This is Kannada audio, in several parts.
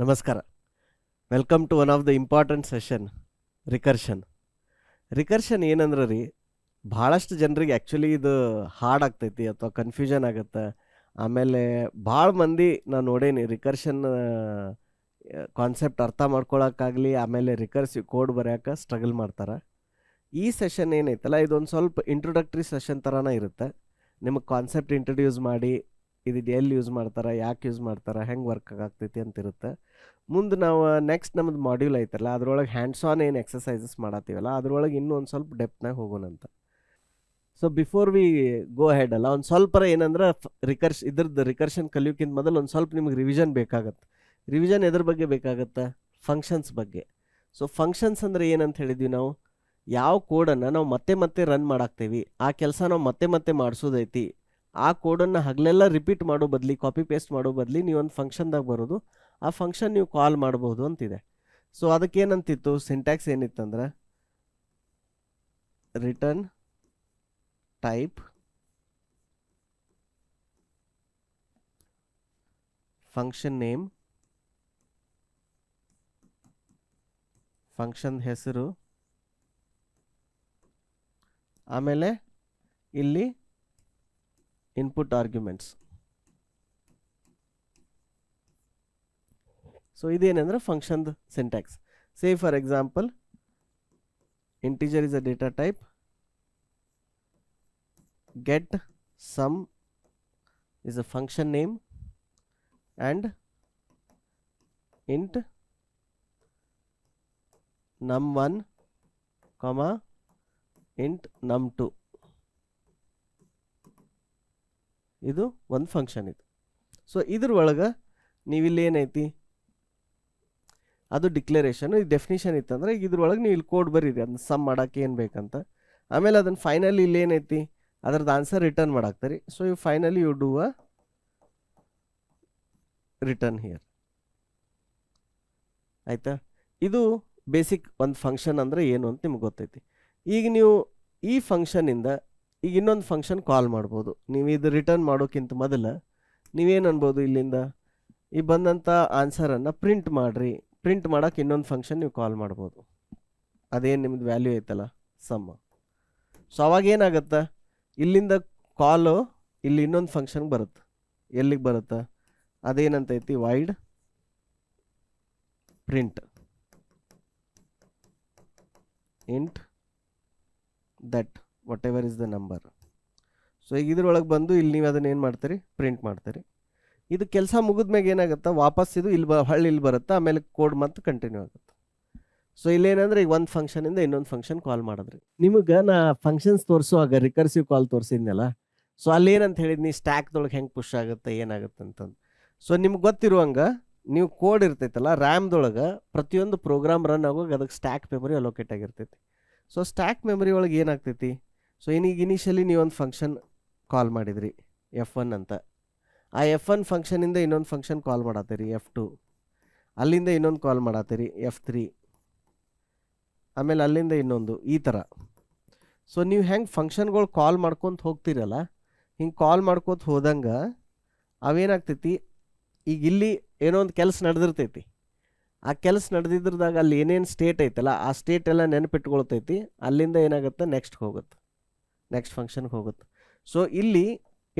ನಮಸ್ಕಾರ. Welcome to one of the important session, recursion. Recursion ಏನಂದ್ರೆ ರೀ, ಭಾಳಷ್ಟು ಜನರಿಗೆ ಆ್ಯಕ್ಚುಲಿ ಇದು ಹಾರ್ಡ್ ಆಗ್ತೈತಿ ಅಥವಾ ಕನ್ಫ್ಯೂಷನ್ ಆಗುತ್ತೆ. ಆಮೇಲೆ ಭಾಳ ಮಂದಿ ನಾನು ನೋಡೇನಿ ರಿಕರ್ಷನ್ ಕಾನ್ಸೆಪ್ಟ್ ಅರ್ಥ ಮಾಡ್ಕೊಳಕ್ಕಾಗಲಿ, ಆಮೇಲೆ ರಿಕರ್ಸಿವ್ ಕೋಡ್ ಬರೆಯೋಕೆ ಸ್ಟ್ರಗಲ್ ಮಾಡ್ತಾರೆ. ಈ ಸೆಷನ್ ಏನೈತಲ್ಲ, ಇದೊಂದು ಸ್ವಲ್ಪ ಇಂಟ್ರೊಡಕ್ಟ್ರಿ ಸೆಷನ್ ಥರನೇ ಇರುತ್ತೆ. ನಿಮಗೆ ಕಾನ್ಸೆಪ್ಟ್ ಇಂಟ್ರೊಡ್ಯೂಸ್ ಮಾಡಿ ಇದು ಎಲ್ಲಿ ಯೂಸ್ ಮಾಡ್ತಾರೆ, ಯಾಕೆ ಯೂಸ್ ಮಾಡ್ತಾರೆ, ಹೆಂಗೆ ವರ್ಕ್ ಆಗ್ತೈತಿ ಅಂತಿರುತ್ತೆ. ಮುಂದೆ ನಾವು ನೆಕ್ಸ್ಟ್ ನಮ್ಮದು ಮಾಡ್ಯೂಲ್ ಐತಲ್ಲ, ಅದ್ರೊಳಗೆ ಹ್ಯಾಂಡ್ಸ್ ಆನ್ ಏನು ಎಕ್ಸಸೈಸಸ್ ಮಾಡತ್ತೀವಲ್ಲ, ಅದ್ರೊಳಗೆ ಇನ್ನೂ ಒಂದು ಸ್ವಲ್ಪ ಡೆಪ್ತ್ನಾಗ ಹೋಗೋಣಂತ. So before we go ahead ಅಲ್ಲ, ಒಂದು ಸ್ವಲ್ಪ ಏನಂದ್ರೆ ಇದ್ರದ್ದು ರಿಕರ್ಷನ್ ಕಲಿಯೋಕ್ಕಿಂತ ಮೊದಲು ಒಂದು ಸ್ವಲ್ಪ ನಿಮ್ಗೆ ರಿವಿಷನ್ ಬೇಕಾಗತ್ತೆ. ರಿವಿಷನ್ ಎದ್ರ ಬಗ್ಗೆ ಬೇಕಾಗತ್ತೆ? ಫಂಕ್ಷನ್ಸ್ ಬಗ್ಗೆ. ಸೊ ಫಂಕ್ಷನ್ಸ್ ಅಂದರೆ ಏನಂತ ಹೇಳಿದ್ವಿ ನಾವು, ಯಾವ ಕೋಡನ್ನು ನಾವು ಮತ್ತೆ ಮತ್ತೆ ರನ್ ಮಾಡಾಕ್ತೀವಿ, ಆ ಕೆಲಸ ನಾವು ಮತ್ತೆ ಮತ್ತೆ ಮಾಡಿಸೋದೈತಿ, ಆ ಕೋಡನ್ನು ಹಗಲೆಲ್ಲ ರಿಪೀಟ್ ಮಾಡೋ ಬದಲಿ, ಕಾಪಿ ಪೇಸ್ಟ್ ಮಾಡೋ ಬದಲಿ ನೀವು ಒಂದು ಫಂಕ್ಷನ್ದಾಗ ಬರೋದು, ಆ ಫಂಕ್ಷನ್ ನೀವು ಕಾಲ್ ಮಾಡ್ಬೋದು ಅಂತಿದೆ. ಸೊ ಅದಕ್ಕೇನಂತಿತ್ತು, ಸಿಂಟ್ಯಾಕ್ಸ್ ಏನಿತ್ತಂದ್ರೆ return type function name, function ಹೆಸರು, ಆಮೇಲೆ ಇಲ್ಲಿ ಇನ್ಪುಟ್ ಆರ್ಗ್ಯುಮೆಂಟ್ಸ್. ಸೊ ಇದೇನೆಂದ್ರೆ ಫಂಕ್ಷನ್ದು syntax. Say for example, integer is a data type, get sum is a function name, and int num1 comma int num2. ಇದು ಒಂದು ಫಂಕ್ಷನ್ ಇದು. ಸೊ ಇದ್ರ ಒಳಗೆ ನೀವಿಲ್ಲಿ ಏನೈತಿ, ಅದು ಡಿಕ್ಲರೇಷನ್, ಇದು ಡೆಫಿನಿಷನ್ ಇತ್ತಂದ್ರೆ ಈಗ ಇದ್ರೊಳಗೆ ನೀವು ಇಲ್ಲಿ ಕೋಡ್ ಬರೀರಿ ಅದನ್ನ ಸಮ್ ಮಾಡೋಕ್ಕೆ ಏನು ಬೇಕಂತ. ಆಮೇಲೆ ಅದನ್ನು ಫೈನಲಿ ಇಲ್ಲಿ ಏನೈತಿ, ಅದರದ್ದು ಆನ್ಸರ್ ರಿಟರ್ನ್ ಮಾಡಾಕ್ತಾರೆ. So you finally you do a return here. ಆಯಿತಾ? ಇದು ಬೇಸಿಕ್ ಒಂದು ಫಂಕ್ಷನ್ ಅಂದರೆ ಏನು ಅಂತ ನಿಮ್ಗೆ ಗೊತ್ತೈತಿ. ಈಗ ನೀವು ಈ ಫಂಕ್ಷನಿಂದ ಈಗ ಇನ್ನೊಂದು ಫಂಕ್ಷನ್ ಕಾಲ್ ಮಾಡ್ಬೋದು. ನೀವು ಇದು ರಿಟರ್ನ್ ಮಾಡೋಕ್ಕಿಂತ ಮೊದಲು ನೀವೇನು ಅನ್ಬೋದು, ಇಲ್ಲಿಂದ ಈ ಬಂದಂಥ ಆನ್ಸರನ್ನು ಪ್ರಿಂಟ್ ಮಾಡಿರಿ. ಪ್ರಿಂಟ್ ಮಾಡೋಕೆ ಇನ್ನೊಂದು ಫಂಕ್ಷನ್ ನೀವು ಕಾಲ್ ಮಾಡ್ಬೋದು. ಅದೇನು ನಿಮ್ಮದು ವ್ಯಾಲ್ಯೂ ಐತಲ್ಲ, ಸಮ್. ಸೊ ಅವಾಗ ಏನಾಗುತ್ತೆ, ಇಲ್ಲಿಂದ ಕಾಲು ಇಲ್ಲಿ ಇನ್ನೊಂದು ಫಂಕ್ಷನ್ಗೆ ಬರುತ್ತೆ. ಎಲ್ಲಿಗೆ ಬರುತ್ತೆ? ಅದೇನಂತೈತಿ, void print int that whatever is the number. So ಈಗ ಇದ್ರೊಳಗೆ ಬಂದು ಇಲ್ಲಿ ನೀವು ಅದನ್ನ ಏನು ಮಾಡ್ತೀರಿ, ಪ್ರಿಂಟ್ ಮಾಡ್ತೀರಿ. ಇದು ಕೆಲಸ ಮುಗಿದ್ಮ್ಯಾಗ ಏನಾಗುತ್ತೆ, ವಾಪಸ್ ಇದು ಇಲ್ಲಿ ಹೊಳ್ಳಿ ಇಲ್ಲಿ ಬರುತ್ತೆ, ಆಮೇಲೆ ಕೋಡ್ ಮತ್ತೆ ಕಂಟಿನ್ಯೂ ಆಗುತ್ತೆ. ಸೊ ಇಲ್ಲೇನಂದ್ರೆ ಈಗ ಒಂದು ಫಂಕ್ಷನಿಂದ ಇನ್ನೊಂದು ಫಂಕ್ಷನ್ ಕಾಲ್ ಮಾಡಿದ್ರಿ. ನಿಮಗೆ ನಾ ಫಂಕ್ಷನ್ಸ್ ತೋರಿಸುವಾಗ ರಿಕರ್ಸಿವ್ ಕಾಲ್ ತೋರಿಸಿದ್ನಲ್ಲ, ಸೊ ಅಲ್ಲೇನಂತ ಹೇಳಿದ್ನಿ, ಸ್ಟ್ಯಾಕ್ದೊಳಗೆ ಹೆಂಗೆ ಪುಷ್ ಆಗುತ್ತೆ, ಏನಾಗುತ್ತೆ ಅಂತಂದು. ಸೊ ನಿಮ್ಗೆ ಗೊತ್ತಿರುವಂಗೆ ನೀವು ಕೋಡ್ ಇರ್ತೈತಲ್ಲ, ರ್ಯಾಮ್ದೊಳಗೆ ಪ್ರತಿಯೊಂದು ಪ್ರೋಗ್ರಾಮ್ ರನ್ ಆಗುವಾಗ ಅದಕ್ಕೆ ಸ್ಟ್ಯಾಕ್ ಮೆಮೊರಿ ಅಲೋಕೇಟ್ ಆಗಿರ್ತೈತಿ. ಸೊ ಸ್ಟ್ಯಾಕ್ ಮೆಮೊರಿ ಒಳಗೆ ಏನಾಗ್ತೈತಿ, ಸೊ ಇನಿಷಿಯಲಿ ನೀವೊಂದು ಫಂಕ್ಷನ್ ಕಾಲ್ ಮಾಡಿದ್ರಿ F1 ಅಂತ. ಆ F1 ಫಂಕ್ಷನಿಂದ ಇನ್ನೊಂದು ಫಂಕ್ಷನ್ ಕಾಲ್ ಮಾಡತ್ತೀರಿ F2, ಅಲ್ಲಿಂದ ಇನ್ನೊಂದು ಕಾಲ್ ಮಾಡತ್ತೀರಿ F3, ಆಮೇಲೆ ಅಲ್ಲಿಂದ ಇನ್ನೊಂದು, ಈ ಥರ. ಸೊ ನೀವು ಹೆಂಗೆ ಫಂಕ್ಷನ್ಗಳು ಕಾಲ್ ಮಾಡ್ಕೊತ ಹೋಗ್ತೀರಲ್ಲ, ಹಿಂಗೆ ಕಾಲ್ ಮಾಡ್ಕೊತ ಹೋದಂಗೆ ಅವೇನಾಗ್ತೈತಿ, ಈಗ ಇಲ್ಲಿ ಏನೋ ಒಂದು ಕೆಲಸ ನಡೆದಿರ್ತೈತಿ. ಆ ಕೆಲಸ ನಡೆದಿದ್ರದಾಗ ಅಲ್ಲಿ ಏನೇನು ಸ್ಟೇಟ್ ಐತಲ್ಲ, ಆ ಸ್ಟೇಟ್ ಎಲ್ಲ ನೆನಪಿಟ್ಕೊಳ್ತೈತಿ. ಅಲ್ಲಿಂದ ಏನಾಗುತ್ತೆ, ನೆಕ್ಸ್ಟ್ ಹೋಗುತ್ತೆ, ನೆಕ್ಸ್ಟ್ ಫಂಕ್ಷನ್ಗೆ ಹೋಗುತ್ತೆ. ಸೊ ಇಲ್ಲಿ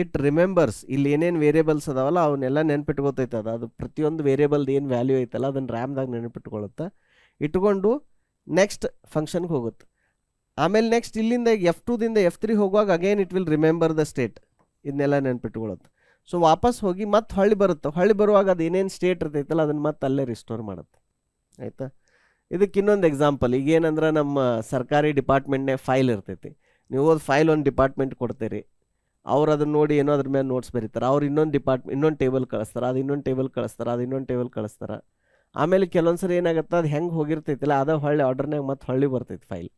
ಇಟ್ ರಿಮೆಂಬರ್ಸ್, ಇಲ್ಲಿ ಏನೇನು ವೇರಿಯೇಬಲ್ಸ್ ಅದಾವಲ್ಲ ಅವನ್ನೆಲ್ಲ ನೆನಪಿಟ್ಕೊತೈತೆ. ಅದು ಪ್ರತಿಯೊಂದು ವೇರಿಯೇಬಲ್ದು ಏನು ವ್ಯಾಲ್ಯೂ ಐತಲ್ಲ ಅದನ್ನು ರ್ಯಾಮ್ದಾಗ ನೆನಪಿಟ್ಕೊಳ್ಳುತ್ತೆ. ಇಟ್ಕೊಂಡು ನೆಕ್ಸ್ಟ್ ಫಂಕ್ಷನ್ಗೆ ಹೋಗುತ್ತೆ. ಆಮೇಲೆ ನೆಕ್ಸ್ಟ್ ಇಲ್ಲಿಂದ F2ದಿಂದ F3 ಹೋಗುವಾಗ again it will remember the state, ಇದನ್ನೆಲ್ಲ ನೆನಪಿಟ್ಕೊಳ್ಳುತ್ತೆ. ಸೊ ವಾಪಸ್ ಹೋಗಿ ಮತ್ತೆ ಹೊಳ್ಳಿ ಬರುತ್ತೆ. ಹೊಳ್ಳಿ ಬರುವಾಗ ಅದು ಏನೇನು ಸ್ಟೇಟ್ ಇರ್ತೈತಲ್ಲ ಅದನ್ನು ಮತ್ತೆ ಅಲ್ಲೇ ರಿಸ್ಟೋರ್ ಮಾಡುತ್ತೆ. ಆಯಿತಾ? ಇದಕ್ಕೆ ಇನ್ನೊಂದು ಎಕ್ಸಾಂಪಲ್, ಈಗ ಏನಂದ್ರೆ ನಮ್ಮ ಸರ್ಕಾರಿ ಡಿಪಾರ್ಟ್ಮೆಂಟ್ನೇ ಫೈಲ್ ಇರ್ತೈತಿ. ನೀವು ಹೋದ ಫೈಲ್ ಒಂದು ಡಿಪಾರ್ಟ್ಮೆಂಟ್ ಕೊಡ್ತೀರಿ, ಅವ್ರು ಅದನ್ನ ನೋಡಿ ಏನೋ ಅದ್ರ ಮೇಲೆ ನೋಟ್ಸ್ ಬರೀತಾರೆ. ಅವ್ರು ಇನ್ನೊಂದು ಟೇಬಲ್ ಕಳಿಸ್ತಾರೆ, ಅದು ಇನ್ನೊಂದು ಟೇಬಲ್ ಕಳಿಸ್ತಾರೆ, ಅದು ಇನ್ನೊಂದು ಟೇಬಲ್ ಕಳಿಸ್ತಾರೆ. ಆಮೇಲೆ ಕೆಲವೊಂದು ಸರಿ ಏನಾಗುತ್ತೆ, ಅದು ಹೆಂಗೆ ಹೋಗಿರ್ತೈತಿಲ್ಲ ಅದು ಹೊಳ್ಳಿ ಆರ್ಡರ್ನಾಗ ಮತ್ತೆ ಹೊಳ್ಳಿ ಬರ್ತೈತಿ ಫೈಲ್.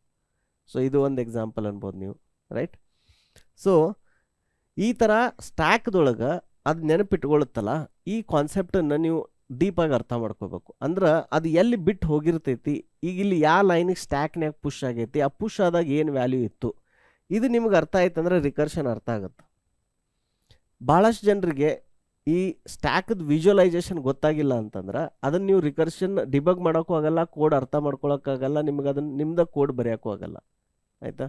ಸೊ ಇದು ಒಂದು ಎಕ್ಸಾಂಪಲ್ ಅನ್ಬೋದು ನೀವು, ರೈಟ್? ಸೊ ಈ ಥರ ಸ್ಟ್ಯಾಕ್ದೊಳಗೆ ಅದು ನೆನಪಿಟ್ಕೊಳ್ಳುತ್ತಲ್ಲ, ಈ ಕಾನ್ಸೆಪ್ಟನ್ನು ನೀವು ಡೀಪಾಗಿ ಅರ್ಥ ಮಾಡ್ಕೋಬೇಕು. ಅಂದ್ರೆ ಅದು ಎಲ್ಲಿ ಬಿಟ್ಟು ಹೋಗಿರ್ತೈತಿ, ಈಗ ಇಲ್ಲಿ ಯಾವ ಲೈನಿಗೆ ಸ್ಟ್ಯಾಕ್ನಾಗ ಪುಷ್ ಆಗೈತಿ, ಆ ಪುಷ್ ಆದಾಗ ಏನು ವ್ಯಾಲ್ಯೂ ಇತ್ತು, ಇದು ನಿಮ್ಗೆ ಅರ್ಥ ಆಯ್ತಂದ್ರೆ ರಿಕರ್ಷನ್ ಅರ್ಥ ಆಗುತ್ತೆ. ಭಾಳಷ್ಟು ಜನರಿಗೆ ಈ ಸ್ಟ್ಯಾಕ್ದು ವಿಜುವಲೈಸೇಷನ್ ಗೊತ್ತಾಗಿಲ್ಲ ಅಂತಂದ್ರೆ ಅದನ್ನು ನೀವು ರಿಕರ್ಷನ್ ಡಿಬಗ್ ಮಾಡೋಕ್ಕೂ ಆಗಲ್ಲ, ಕೋಡ್ ಅರ್ಥ ಮಾಡ್ಕೊಳಕ್ಕಾಗಲ್ಲ, ನಿಮ್ಗೆ ಅದನ್ನು ನಿಮ್ದು ಕೋಡ್ ಬರೆಯೋಕ್ಕೂ ಆಗಲ್ಲ. ಆಯಿತಾ?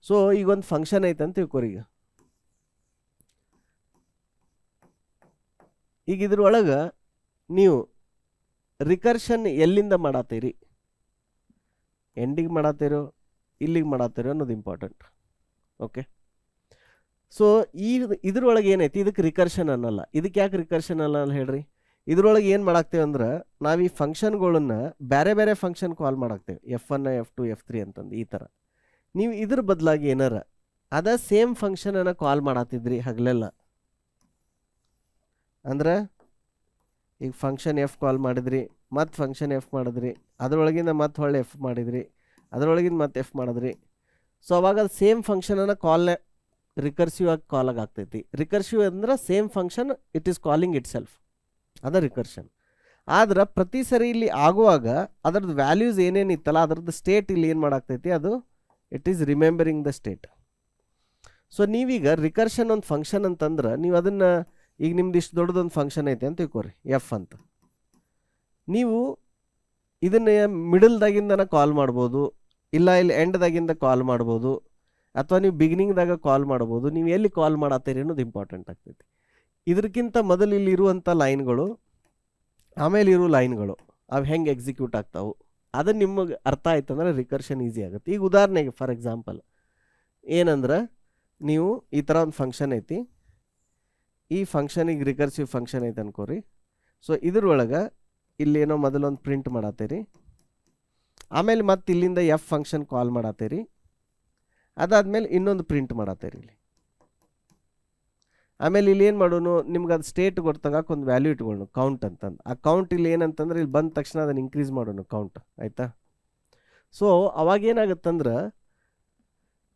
ಸೊ ಈಗ ಒಂದು ಫಂಕ್ಷನ್ ಐತೆ ಅಂತ ತಿಳ್ಕೊರಿ. ಈಗ ಇದ್ರೊಳಗೆ ನೀವು ರಿಕರ್ಷನ್ ಎಲ್ಲಿಂದ ಮಾಡತ್ತೀರಿ, ಎಂಡಿಗೆ ಮಾಡತ್ತೀರೋ ಇಲ್ಲಿಗೆ ಮಾಡತ್ತೀರೋ ಅನ್ನೋದು ಇಂಪಾರ್ಟೆಂಟ್. ಓಕೆ, ಸೊ ಇದ್ರೊಳಗೆ ಏನೈತಿ, ಇದಕ್ಕೆ ರಿಕರ್ಷನ್ ಅನ್ನಲ್ಲ. ಇದಕ್ಕೆ ಯಾಕೆ ರಿಕರ್ಷನ್ ಅನ್ನಲ್ಲ ಹೇಳ್ರಿ? ಇದ್ರೊಳಗೆ ಏನು ಮಾಡಾಕ್ತೇವೆ ಅಂದ್ರೆ ನಾವು ಈ ಫಂಕ್ಷನ್ಗಳನ್ನ ಬೇರೆ ಬೇರೆ function call ಮಾಡಾಕ್ತೇವೆ, F1 F2 F3 ಅಂತಂದು ಈ ಥರ. ನೀವು ಇದ್ರ ಬದಲಾಗಿ ಏನಾರ ಅದ ಸೇಮ್ ಫಂಕ್ಷನನ್ನು ಕಾಲ್ ಮಾಡತ್ತಿದ್ರಿ ಹಗಲೆಲ್ಲ ಅಂದ್ರೆ, ಈಗ ಫಂಕ್ಷನ್ ಎಫ್ ಕಾಲ್ ಮಾಡಿದ್ರಿ, ಮತ್ತು ಫಂಕ್ಷನ್ ಎಫ್ ಮಾಡಿದ್ರಿ, ಅದರೊಳಗಿಂದ ಮತ್ತೆ ಹೊಳ್ಳಿ ಎಫ್ ಮಾಡಿದ್ರಿ, ಅದರೊಳಗಿಂದ ಮತ್ತೆ ಎಫ್ ಮಾಡಿದ್ರಿ. ಸೊ ಅವಾಗ ಅದು ಸೇಮ್ ಫಂಕ್ಷನನ್ನು ಕಾಲ್ನ ರಿಕರ್ಸಿವ್ ಆಗಿ ಕಾಲಾಗಿ ಆಗ್ತೈತಿ. ರಿಕರ್ಸಿವ್ ಅಂದ್ರೆ same function it is calling it self, ಅದ ರಿಕರ್ಷನ್. ಆದ್ರೆ ಪ್ರತಿ ಸರಿ ಇಲ್ಲಿ ಆಗುವಾಗ ಅದರದ್ದು ವ್ಯಾಲ್ಯೂಸ್ ಏನೇನಿತ್ತಲ್ಲ ಅದರದ್ದು ಸ್ಟೇಟ್ ಇಲ್ಲಿ ಏನು ಮಾಡಾಕ್ತೈತಿ, ಅದು it is remembering the state. So ನೀವೀಗ ರಿಕರ್ಷನ್ ಒಂದು ಫಂಕ್ಷನ್ ಅಂತಂದ್ರೆ ನೀವು ಅದನ್ನು ಈಗ ನಿಮ್ದು ಇಷ್ಟು ದೊಡ್ಡದೊಂದು ಫಂಕ್ಷನ್ ಐತೆ ಅಂತ ತಿಳ್ಕೊರಿ, ಎಫ್ ಅಂತ. ನೀವು ಇದನ್ನು ಮಿಡಲ್ದಾಗಿಂದನ ಕಾಲ್ ಮಾಡ್ಬೋದು, ಇಲ್ಲ ಇಲ್ಲಿ ಎಂಡ್ದಾಗಿಂದ ಕಾಲ್ ಮಾಡ್ಬೋದು, ಅಥವಾ ನೀವು ಬಿಗಿನಿಂಗ್ದಾಗ ಕಾಲ್ ಮಾಡ್ಬೋದು. ನೀವು ಎಲ್ಲಿ ಕಾಲ್ ಮಾಡತ್ತೀರಿ ಅನ್ನೋದು ಇಂಪಾರ್ಟೆಂಟ್ ಆಗ್ತೈತಿ. ಇದಕ್ಕಿಂತ ಮೊದಲು ಇಲ್ಲಿ ಇರುವಂಥ ಲೈನ್ಗಳು, ಆಮೇಲೆ ಇರೋ ಲೈನ್ಗಳು ಅವು ಹೆಂಗೆ ಎಕ್ಸಿಕ್ಯೂಟ್ ಆಗ್ತಾವೆ ಅದನ್ನು ನಿಮಗೆ ಅರ್ಥ ಆಯ್ತು ಅಂದ್ರೆ ರಿಕರ್ಷನ್ ಈಸಿ ಆಗುತ್ತೆ. ಈಗ ಉದಾಹರಣೆಗೆ ಫಾರ್ ಎಕ್ಸಾಂಪಲ್ ಏನಂದ್ರೆ, ನೀವು ಈ ಥರ ಒಂದು ಫಂಕ್ಷನ್ ಐತಿ, ಈ ಫಂಕ್ಷನಿಗೆ ರಿಕರ್ಸಿವ್ ಫಂಕ್ಷನ್ ಐತೆ ಅನ್ಕೋರಿ. ಸೊ ಇದ್ರೊಳಗೆ ಇಲ್ಲೇನೋ ಮೊದಲೊಂದು ಪ್ರಿಂಟ್ ಮಾಡತ್ತೀರಿ, ಆಮೇಲೆ ಮತ್ತೆ ಇಲ್ಲಿಂದ ಎಫ್ ಫಂಕ್ಷನ್ ಕಾಲ್ ಮಾಡತ್ತೀರಿ, ಅದಾದಮೇಲೆ ಇನ್ನೊಂದು ಪ್ರಿಂಟ್ ಮಾಡತ್ತೀರಿ ಇಲ್ಲಿ. ಆಮೇಲೆ ಇಲ್ಲಿ ಏನು ಮಾಡೋನು, ನಿಮ್ಗೆ ಅದು ಸ್ಟೇಟ್ ಗೊತ್ತಾಗಕ್ಕೆ ಒಂದು ವ್ಯಾಲ್ಯೂ ಇಟ್ಕೊಳ್ಳೋಣ ಕೌಂಟ್ ಅಂತಂದು. ಆ ಕೌಂಟ್ ಇಲ್ಲಿ ಏನಂತಂದ್ರೆ ಇಲ್ಲಿ ಬಂದ ತಕ್ಷಣ ಅದನ್ನು ಇನ್ಕ್ರೀಸ್ ಮಾಡೋಣ ಕೌಂಟ್, ಆಯಿತಾ? ಸೊ ಅವಾಗೇನಾಗುತ್ತಂದ್ರೆ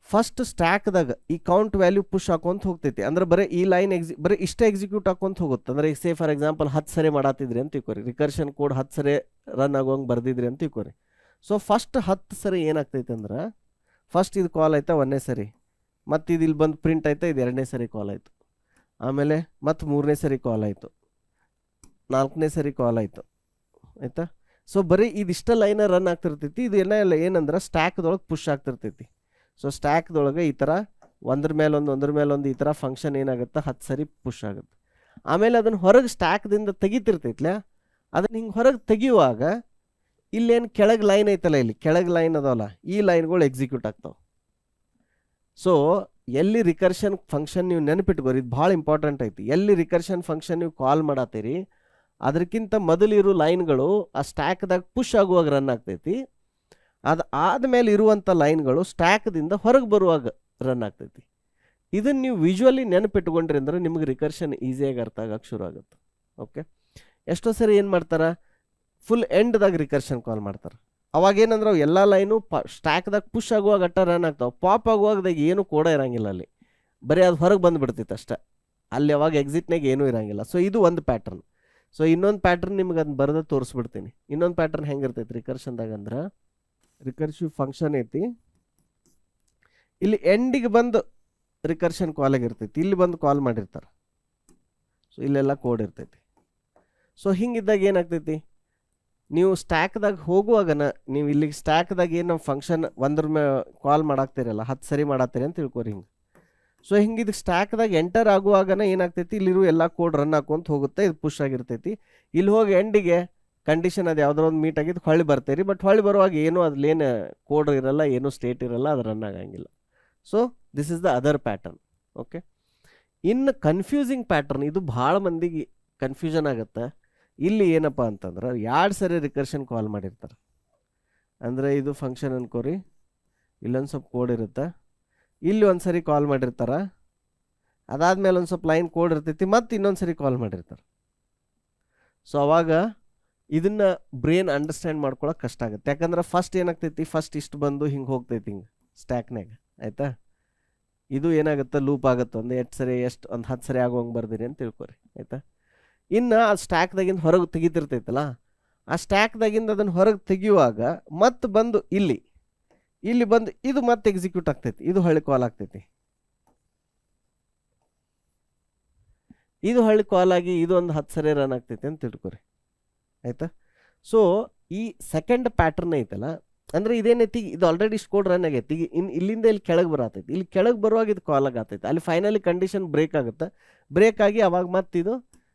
ಫಸ್ಟ್ ಸ್ಟ್ಯಾಕ್ದಾಗ ಈ ಕೌಂಟ್ ವ್ಯಾಲ್ಯೂ ಪುಷ್ ಹಾಕೊಂತ ಹೋಗ್ತೈತಿ. ಅಂದ್ರೆ ಬರೀ ಈ ಲೈನ್ ಬರೀ ಇಷ್ಟೇ ಎಕ್ಸಿಕ್ಯೂಟ್ ಹಾಕೊಂತ ಹೋಗುತ್ತೆ. ಅಂದರೆ ಈಗ ಸೇ ಫಾರ್ ಎಕ್ಸಾಂಪಲ್ 10 ಸರಿ ಮಾಡತ್ತಿದ್ರಿ ಅಂತ ತಿಳ್ಕೊರಿ, ರಿಕರ್ಷನ್ ಕೋಡ್ 10 ಸರಿ ರನ್ ಆಗೋಂಗೆ ಬರ್ದಿದ್ರಿ ಅಂತ ತಿಳ್ಕೊರಿ. ಸೊ ಫಸ್ಟ್ 10 ಸರಿ ಏನಾಗ್ತೈತೆ ಅಂದ್ರೆ, ಫಸ್ಟ್ ಇದು ಕಾಲ್ ಆಯ್ತಾ 1ನೇ ಸರಿ, ಮತ್ತು ಇದು ಇಲ್ಲಿ ಬಂದು ಪ್ರಿಂಟ್ ಆಯ್ತಾ ಇದು 2ನೇ ಸರಿ ಕಾಲ್ ಆಯಿತು, ಆಮೇಲೆ ಮತ್ತು 3ನೇ ಸರಿ ಕಾಲ್ ಆಯಿತು, 4ನೇ ಸರಿ ಕಾಲ್ ಆಯಿತು, ಆಯಿತಾ? ಸೊ ಬರೀ ಇದಿಷ್ಟ ಲೈನ ರನ್ ಆಗ್ತಿರ್ತೈತಿ. ಇದು ಎಲ್ಲ ಏನಂದ್ರೆ ಸ್ಟ್ಯಾಕ್ದೊಳಗೆ ಪುಷ್ ಆಗ್ತಿರ್ತೈತಿ. ಸೊ ಸ್ಟ್ಯಾಕ್ದೊಳಗೆ ಈ ಥರ ಒಂದ್ರ ಮೇಲೊಂದು ಈ ಥರ ಫಂಕ್ಷನ್ ಏನಾಗುತ್ತೆ 10 ಸರಿ ಪುಷ್ ಆಗುತ್ತೆ. ಆಮೇಲೆ ಅದನ್ನು ಹೊರಗೆ ಸ್ಟ್ಯಾಕ್ದಿಂದ ತೆಗಿತಿರ್ತೈತ್ಲ, ಅದನ್ನು ಹಿಂಗೆ ಹೊರಗೆ ತೆಗಿಯುವಾಗ ಇಲ್ಲೇನು ಕೆಳಗೆ ಲೈನ್ ಐತಲ್ಲ, ಇಲ್ಲಿ ಕೆಳಗೆ ಲೈನ್ ಅದಾವಲ್ಲ, ಈ ಲೈನ್ಗಳು ಎಕ್ಸಿಕ್ಯೂಟ್ ಆಗ್ತಾವೆ. ಸೊ ಎಲ್ಲಿ ರಿಕರ್ಷನ್ ಫಂಕ್ಷನ್ ನೀವು ನೆನಪಿಟ್ಕೋರಿ, ಇದು ಭಾಳ ಇಂಪಾರ್ಟೆಂಟ್ ಐತಿ. ಎಲ್ಲಿ ರಿಕರ್ಷನ್ ಫಂಕ್ಷನ್ ನೀವು ಕಾಲ್ ಮಾಡತ್ತೀರಿ ಅದಕ್ಕಿಂತ ಮೊದಲಿರೋ ಲೈನ್ಗಳು ಆ ಸ್ಟ್ಯಾಕ್ದಾಗ ಪುಷ್ ಆಗುವಾಗ ರನ್ ಆಗ್ತೈತಿ. ಅದು ಆದಮೇಲೆ ಇರುವಂಥ ಲೈನ್ಗಳು ಸ್ಟ್ಯಾಕ್ದಿಂದ ಹೊರಗೆ ಬರುವಾಗ ರನ್ ಆಗ್ತೈತಿ. ಇದನ್ನು ನೀವು ವಿಜುವಲಿ ನೆನಪಿಟ್ಕೊಂಡ್ರಿ ಅಂದ್ರೆ ನಿಮಗೆ ರಿಕರ್ಷನ್ ಈಸಿಯಾಗಿ ಅರ್ಥ ಆಗಕ್ಕೆ ಶುರು ಆಗುತ್ತೆ. ಓಕೆ, ಎಷ್ಟೋ ಸರಿ ಏನು ಮಾಡ್ತಾರೆ, ಫುಲ್ ಎಂಡ್ದಾಗ ರಿಕರ್ಷನ್ ಕಾಲ್ ಮಾಡ್ತಾರೆ. ಅವಾಗೇನಂದ್ರೆ ಅವು ಎಲ್ಲ ಲೈನು ಸ್ಟ್ಯಾಕ್ದಾಗ ಪುಷ್ ಆಗುವಾಗ ಅಟ್ಟ ರನ್ ಆಗ್ತಾವೆ, ಪಾಪ್ ಆಗುವಾಗದಾಗ ಏನೂ ಕೂಡ ಇರೋಂಗಿಲ್ಲ, ಅಲ್ಲಿ ಬರೀ ಅದು ಹೊರಗೆ ಬಂದುಬಿಡ್ತೈತೆ ಅಷ್ಟೇ, ಅಲ್ಲಿ ಅವಾಗ ಎಕ್ಸಿಟ್ನಾಗ ಏನೂ ಇರೋಂಗಿಲ್ಲ. ಸೊ ಇದು ಒಂದು ಪ್ಯಾಟ್ರನ್. ಸೊ ಇನ್ನೊಂದು ಪ್ಯಾಟ್ರನ್ ನಿಮ್ಗೆ ಅದನ್ನ ಬರೆದು ತೋರಿಸ್ಬಿಡ್ತೀನಿ. ಇನ್ನೊಂದು ಪ್ಯಾಟ್ರನ್ ಹೆಂಗಿರ್ತೈತೆ ರಿಕರ್ಷನ್ದಾಗ ಅಂದ್ರೆ, ರಿಕರ್ಸಿವ್ ಫಂಕ್ಷನ್ ಐತಿ, ಇಲ್ಲಿ ಎಂಡಿಗೆ ಬಂದು ರಿಕರ್ಷನ್ ಕಾಲಾಗಿ ಇರ್ತೈತಿ, ಇಲ್ಲಿ ಬಂದು ಕಾಲ್ ಮಾಡಿರ್ತಾರೆ. ಸೊ ಇಲ್ಲೆಲ್ಲ ಕೋಡ್ ಇರ್ತೈತಿ. ಸೊ ಹಿಂಗಿದ್ದಾಗ ಏನಾಗ್ತೈತಿ, ನೀವು ಸ್ಟ್ಯಾಕ್ದಾಗ ಹೋಗುವಾಗನ ನೀವು ಇಲ್ಲಿಗೆ ಸ್ಟ್ಯಾಕ್ದಾಗ ಏನು ಫಂಕ್ಷನ್ ಒಂದ್ರ ಕಾಲ್ ಮಾಡಾಕ್ತಿರಲ್ಲ 10 ಸರಿ ಮಾಡತ್ತೀರಿ ಅಂತ ತಿಳ್ಕೊರಿ ಹಿಂಗೆ. ಸೊ ಹಿಂಗೆ ಇದು ಸ್ಟ್ಯಾಕ್ದಾಗ ಎಂಟರ್ ಆಗುವಾಗನ ಏನಾಗ್ತೈತಿ, ಇಲ್ಲಿರೋ ಎಲ್ಲ ಕೋಡ್ ರನ್ ಹಾಕೊಂತ ಹೋಗುತ್ತೆ, ಇದು ಪುಷ್ ಆಗಿರ್ತೈತಿ. ಇಲ್ಲಿ ಹೋಗಿ ಎಂಡಿಗೆ ಕಂಡೀಷನ್ ಅದು ಯಾವುದೋ ಒಂದು ಮೀಟ್ ಆಗಿದ್ದು ಹೊಳ್ಳಿ ಬರ್ತೀರಿ, ಬಟ್ ಹೊಳ್ಳಿ ಬರುವಾಗ ಏನೂ ಅದ್ಲೇನು ಕೋಡ್ ಇರಲ್ಲ, ಏನೂ ಸ್ಟೇಟ್ ಇರಲ್ಲ, ಅದು ರನ್ ಆಗಂಗಿಲ್ಲ. So this is the other pattern. Okay, ಇನ್ನು ಕನ್ಫ್ಯೂಸಿಂಗ್ ಪ್ಯಾಟರ್ನ್, ಇದು ಭಾಳ ಮಂದಿಗೆ ಕನ್ಫ್ಯೂಷನ್ ಆಗುತ್ತೆ. ಇಲ್ಲಿ ಏನಪ್ಪ ಅಂತಂದ್ರೆ 2 ಸರಿ ರಿಕರ್ಷನ್ ಕಾಲ್ ಮಾಡಿರ್ತಾರೆ. ಅಂದರೆ ಇದು ಫಂಕ್ಷನ್ ಅನ್ಕೋರಿ, ಇಲ್ಲೊಂದು ಸ್ವಲ್ಪ ಕೋಡ್ ಇರುತ್ತೆ, ಇಲ್ಲಿ ಒಂದು ಸರಿ ಕಾಲ್ ಮಾಡಿರ್ತಾರೆ, ಅದಾದಮೇಲೆ ಒಂದು ಸ್ವಲ್ಪ ಲೈನ್ ಕೋಡ್ ಇರ್ತೈತಿ, ಮತ್ತು ಇನ್ನೊಂದು ಸರಿ ಕಾಲ್ ಮಾಡಿರ್ತಾರೆ. ಸೊ ಅವಾಗ ಇದನ್ನು ಬ್ರೈನ್ ಅಂಡರ್ಸ್ಟ್ಯಾಂಡ್ ಮಾಡ್ಕೊಳಕ್ಕೆ ಕಷ್ಟ ಆಗುತ್ತೆ. ಯಾಕಂದ್ರೆ ಫಸ್ಟ್ ಏನಾಗ್ತೈತಿ, ಫಸ್ಟ್ ಇಷ್ಟು ಬಂದು ಹಿಂಗೆ ಹೋಗ್ತೈತಿ ಹಿಂಗೆ ಸ್ಟ್ಯಾಕ್ನಾಗ, ಆಯಿತಾ? ಇದು ಏನಾಗುತ್ತೆ, ಲೂಪ್ ಆಗುತ್ತೆ, ಒಂದು 8 ಸರಿ ಒಂದು 10 ಸರಿ ಆಗೋಂಗೆ ಬರ್ದಿರಿ ಅಂತ ತಿಳ್ಕೊರಿ, ಆಯಿತಾ? ಇನ್ನು ಆ ಸ್ಟ್ಯಾಕ್ದಾಗಿಂದ ಹೊರಗೆ ತೆಗಿತಿರ್ತೈತಲ್ಲ, ಆ ಸ್ಟ್ಯಾಕ್ದಾಗಿಂದ ಅದನ್ನು ಹೊರಗೆ ತೆಗಿಯುವಾಗ ಮತ್ತೆ ಬಂದು ಇಲ್ಲಿ ಬಂದು ಇದು ಮತ್ತೆ ಎಕ್ಸಿಕ್ಯೂಟ್ ಆಗ್ತೈತಿ, ಇದು ಹೊಳ್ಳಿ ಕಾಲ್ ಆಗ್ತೈತಿ. ಇದು ಹಳ್ಳಿ ಕಾಲ್ ಆಗಿ ಇದು ಒಂದು 10 ಸರಿ ರನ್ ಆಗ್ತೈತೆ ಅಂತ ತಿಳ್ಕೊರಿ, ಆಯಿತಾ. ಸೊ ಈ ಸೆಕೆಂಡ್ ಪ್ಯಾಟರ್ನ್ ಐತಲ್ಲ, ಅಂದರೆ ಇದೇನೈತಿ, ಇದು ಆಲ್ರೆಡಿ ಇಷ್ಟು ಕೋಡ್ ರನ್ ಆಗೈತಿ. ಈಗ ಇಲ್ಲಿಂದ ಇಲ್ಲಿ ಕೆಳಗೆ ಬರತೈತಿ, ಇಲ್ಲಿ ಕೆಳಗೆ ಬರುವಾಗ ಇದು ಕಾಲ್ ಆಗತೈತಿ, ಅಲ್ಲಿ ಫೈನಲಿ ಕಂಡೀಷನ್ ಬ್ರೇಕ್ ಆಗುತ್ತೆ. ಬ್ರೇಕ್ ಆಗಿ ಅವಾಗ ಮತ್ತೆ ಇದು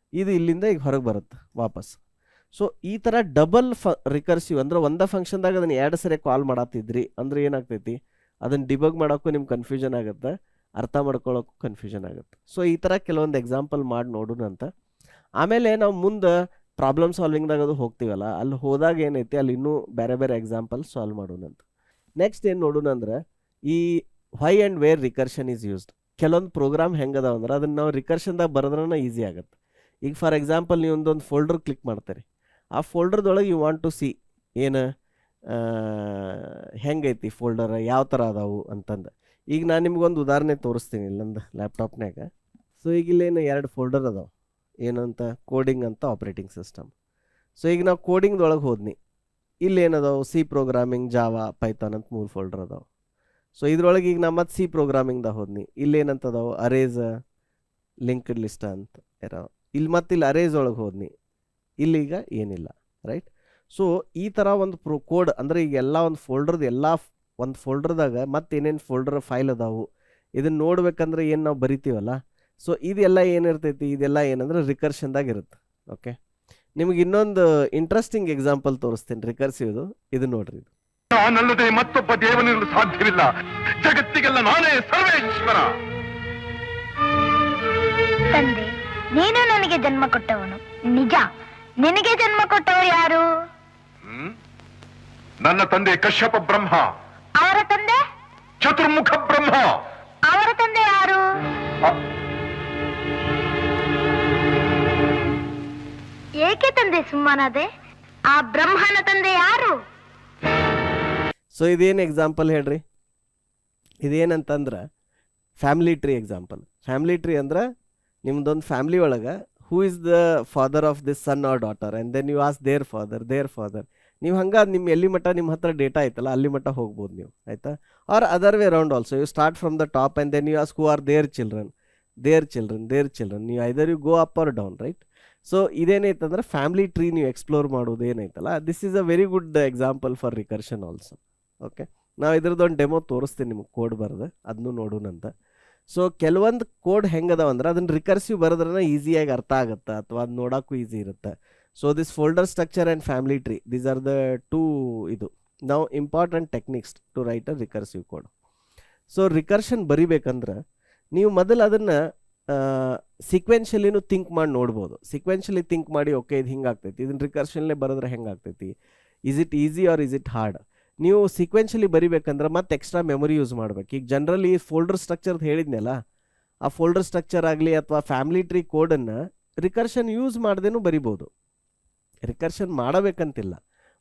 ಇಲ್ಲಿಂದ ಈಗ ಹೊರಗೆ ಬರುತ್ತೆ ವಾಪಸ್. ಸೊ ಈ ಥರ ಡಬಲ್ ರಿಕರ್ಸಿವ್ ಅಂದ್ರೆ ಒಂದೇ ಫಂಕ್ಷನ್ದಾಗ ಅದನ್ನು 2 ಸರಿ ಕಾಲ್ ಮಾಡತ್ತಿದ್ರಿ ಅಂದ್ರೆ ಏನಾಗ್ತೈತಿ, ಅದನ್ನು ಡಿಬಗ್ ಮಾಡೋಕ್ಕೂ ನಿಮ್ಗೆ ಕನ್ಫ್ಯೂಷನ್ ಆಗುತ್ತೆ, ಅರ್ಥ ಮಾಡ್ಕೊಳ್ಳೋಕ್ಕೂ ಕನ್ಫ್ಯೂಷನ್ ಆಗುತ್ತೆ. ಸೊ ಈ ಥರ ಕೆಲವೊಂದು ಎಕ್ಸಾಂಪಲ್ ಮಾಡಿ ನೋಡೋಣ ಅಂತ. ಆಮೇಲೆ ನಾವು ಮುಂದೆ ಪ್ರಾಬ್ಲಮ್ ಸಾಲ್ವಿಂಗ್ದಾಗ ಅದು ಹೋಗ್ತೀವಲ್ಲ, ಅಲ್ಲಿ ಹೋದಾಗ ಏನೈತಿ ಅಲ್ಲಿ ಇನ್ನೂ ಬೇರೆ ಬೇರೆ ಎಕ್ಸಾಂಪಲ್ ಸಾಲ್ವ್ ಮಾಡೋಣ ಅಂತ. ನೆಕ್ಸ್ಟ್ ಏನು ನೋಡೋಣ ಅಂದ್ರೆ ಈ why and where recursion is used. ಕೆಲವೊಂದು ಪ್ರೋಗ್ರಾಮ್ ಹೆಂಗದಾವ ಅಂದ್ರೆ ಅದನ್ನು ನಾವು ರಿಕರ್ಷನ್ದಾಗ ಬರೆದ್ರೆ ಈಸಿ ಆಗುತ್ತೆ. ಈಗ ಫಾರ್ ಎಕ್ಸಾಂಪಲ್ ನೀವು ಒಂದೊಂದು ಫೋಲ್ಡರ್ ಕ್ಲಿಕ್ ಮಾಡ್ತೀರಿ, ಆ ಫೋಲ್ಡರ್ದೊಳಗೆ ಯು ವಾಂಟ್ ಟು ಸಿ ಏನು ಹೆಂಗೈತಿ ಫೋಲ್ಡರ್, ಯಾವ ಥರ ಅದಾವು ಅಂತಂದು. ಈಗ ನಾನು ನಿಮ್ಗೊಂದು ಉದಾಹರಣೆ ತೋರಿಸ್ತೀನಿ ಇಲ್ಲಿ ನಂದು ಲ್ಯಾಪ್ಟಾಪ್ನಾಗ. ಸೊ ಈಗ ಇಲ್ಲೇನು 2 ಫೋಲ್ಡರ್ ಅದಾವೆ, ಏನಂತ ಕೋಡಿಂಗ್ ಅಂತ ಆಪ್ರೇಟಿಂಗ್ ಸಿಸ್ಟಮ್. ಸೊ ಈಗ ನಾವು ಕೋಡಿಂಗ್ದೊಳಗೆ ಹೋದ್ನಿ, ಇಲ್ಲೇನದಾವೆ ಸಿ ಪ್ರೋಗ್ರಾಮಿಂಗ್, ಜಾವಾ, ಪೈಥಾನ್ ಅಂತ 3 ಫೋಲ್ಡರ್ ಅದಾವೆ. ಸೊ ಇದ್ರೊಳಗೆ ಈಗ ನಾ ಮತ್ತೆ ಸಿ ಪ್ರೋಗ್ರಾಮಿಂಗ್ದಾಗ ಹೋದ್ನಿ, ಇಲ್ಲೇನಂತದಾವೆ ಅರೇಸ್, ಲಿಂಕ್ಡ್ ಲಿಸ್ಟ್ ಅಂತ ಇರೋ. ಇಲ್ಲಿ ಮತ್ತೆ ಇಲ್ಲಿ ಅರೇಸ್ ಒಳಗೆ ಹೋದ್ನಿ, ಇಲ್ಲೀಗ ಏನಿಲ್ಲ, ರೈಟ್. ಸೊ ಈ ಥರ ಒಂದು ಕೋಡ್ ಅಂದರೆ ಈಗ ಎಲ್ಲ ಒಂದು ಫೋಲ್ಡರ್ದು ಎಲ್ಲ ಒಂದು ಫೋಲ್ಡರ್ದಾಗ ಮತ್ತೆ ಏನೇನು ಫೋಲ್ಡರ್ ಫೈಲ್ ಅದಾವು ಇದನ್ನು ನೋಡ್ಬೇಕಂದ್ರೆ ಏನು ನಾವು ಬರಿತೀವಲ್ಲ, ಸೊ ಇದೆಲ್ಲ ಏನಿರ್ತೈತಿ, ಇದೆಲ್ಲ ಏನಂದ್ರೆ ರಿಕರ್ಷನ್ದಾಗ ಇರುತ್ತೆ. ಓಕೆ, ನಿಮ್ಗೆ ಇನ್ನೊಂದು ಇಂಟ್ರೆಸ್ಟಿಂಗ್ ಎಕ್ಸಾಂಪಲ್ ತೋರಿಸ್ತೀನಿ ರಿಕರ್ಸಿವ್ದು, ಇದು ನೋಡ್ರಿ. ಇದು ನಾನಲ್ಲದೆ ಮತ್ತೊಬ್ಬ ದೇವನಿರಲು ಸಾಧ್ಯವಿಲ್ಲ, ಜಗತ್ತಿಗೆಲ್ಲ ನಾನೇ ಸರ್ವೇಶ್ವರ. ತಂದೆ, ನೀನು ನನಗೆ ಜನ್ಮ ಕೊಟ್ಟವನು ನಿಜ, ನಿನಗೆ ಜನ್ಮ ಕೊಟ್ಟವರು ಯಾರು? ನನ್ನ ತಂದೆ ಕಶ್ಯಪ ಬ್ರಹ್ಮ. ಅವರ ತಂದೆ ಚತುರ್ಮುಖ ಬ್ರಹ್ಮ. ಅವರ ತಂದೆ ಯಾರು? ಏಕೆ ತಂದೆ ಸುಮ್ಮನಾದೆ? ಆ ಬ್ರಹ್ಮನ ತಂದೆ ಯಾರು? ಸೊ ಇದೇನು ಎಕ್ಸಾಂಪಲ್ ಹೇಳ್ರಿ, ಇದೇನಂತಂದ್ರೆ family tree example. Family tree ಅಂದ್ರೆ ನಿಮ್ದೊಂದು ಫ್ಯಾಮಿಲಿ ಒಳಗೆ who is the father of this son or daughter and then you ask their father. ನೀವು ಹಂಗೆ ನಿಮ್ಮ ಎಲ್ಲಿ ಮಟ್ಟ ನಿಮ್ಮ ಹತ್ರ ಡೇಟಾ ಐತಲ್ಲ ಅಲ್ಲಿ ಮಟ್ಟ ಹೋಗ್ಬೋದು ನೀವು, ಆಯಿತಾ. Or other way around also, you start from the top and then you ask who are their children. ನೀವು either you go up or down, right. So ಇದೇನೈತಂದ್ರೆ ಫ್ಯಾಮಿಲಿ ಟ್ರೀ ನೀವು ಎಕ್ಸ್ಪ್ಲೋರ್ ಮಾಡೋದು ಏನೈತಲ್ಲ, this is a very good example for recursion also. Okay, ನಾವು ಇದ್ರದ್ದೊಂದು ಡೆಮೋ ತೋರಿಸ್ತೀನಿ ನಿಮಗೆ, ಕೋಡ್ ಬರೆದು ಅದನ್ನು ನೋಡೋಣಂತ. ಸೊ ಕೆಲವೊಂದು ಕೋಡ್ ಹೆಂಗದಾವ ಅಂದ್ರೆ ಅದನ್ನು ರಿಕರ್ಸಿವ್ ಬರೆದ್ರೆ ಈಸಿಯಾಗಿ ಅರ್ಥ ಆಗುತ್ತೆ ಅಥವಾ ಅದು ನೋಡೋಕ್ಕೂ ಈಸಿ ಇರುತ್ತೆ. So this folder structure and family tree, these are the two ಇದು ನಾವು important techniques to write a recursive code. So recursion ಬರಿಬೇಕಂದ್ರೆ ನೀವು ಮೊದಲು ಅದನ್ನು ಸೀಕ್ವೆನ್ಷಿಯಲಿನೂ ಥಿಂಕ್ ಮಾಡಿ ನೋಡ್ಬೋದು. ಸೀಕ್ವೆನ್ಷಿಯಲಿ ಥಿಂಕ್ ಮಾಡಿ ಓಕೆ ಇದು ಹಿಂಗೆ ಆಗ್ತೈತಿ, ಇದನ್ನು ರಿಕರ್ಷನ್ಲೇ ಬರೆದ್ರೆ ಹೆಂಗೆ ಆಗ್ತೈತಿ, is it easy or is it hard. ನೀವು ಸೀಕ್ವೆನ್ಷಿಯಲಿ ಬರಿಬೇಕಂದ್ರೆ ಮತ್ತೆ ಎಕ್ಸ್ಟ್ರಾ ಮೆಮೊರಿ ಯೂಸ್ ಮಾಡ್ಬೇಕು. ಈಗ ಜನರಲಿ ಫೋಲ್ಡರ್ ಸ್ಟ್ರಕ್ಚರ್ದು ಹೇಳಿದ್ನಲ್ಲ, ಆ ಫೋಲ್ಡರ್ ಸ್ಟ್ರಕ್ಚರ್ ಆಗಲಿ ಅಥವಾ ಫ್ಯಾಮಿಲಿ ಟ್ರೀ ಕೋಡನ್ನು ರಿಕರ್ಷನ್ ಯೂಸ್ ಮಾಡ್ದೇನೂ ಬರಿಬೋದು, ರಿಕರ್ಷನ್ ಮಾಡಬೇಕಂತಿಲ್ಲ.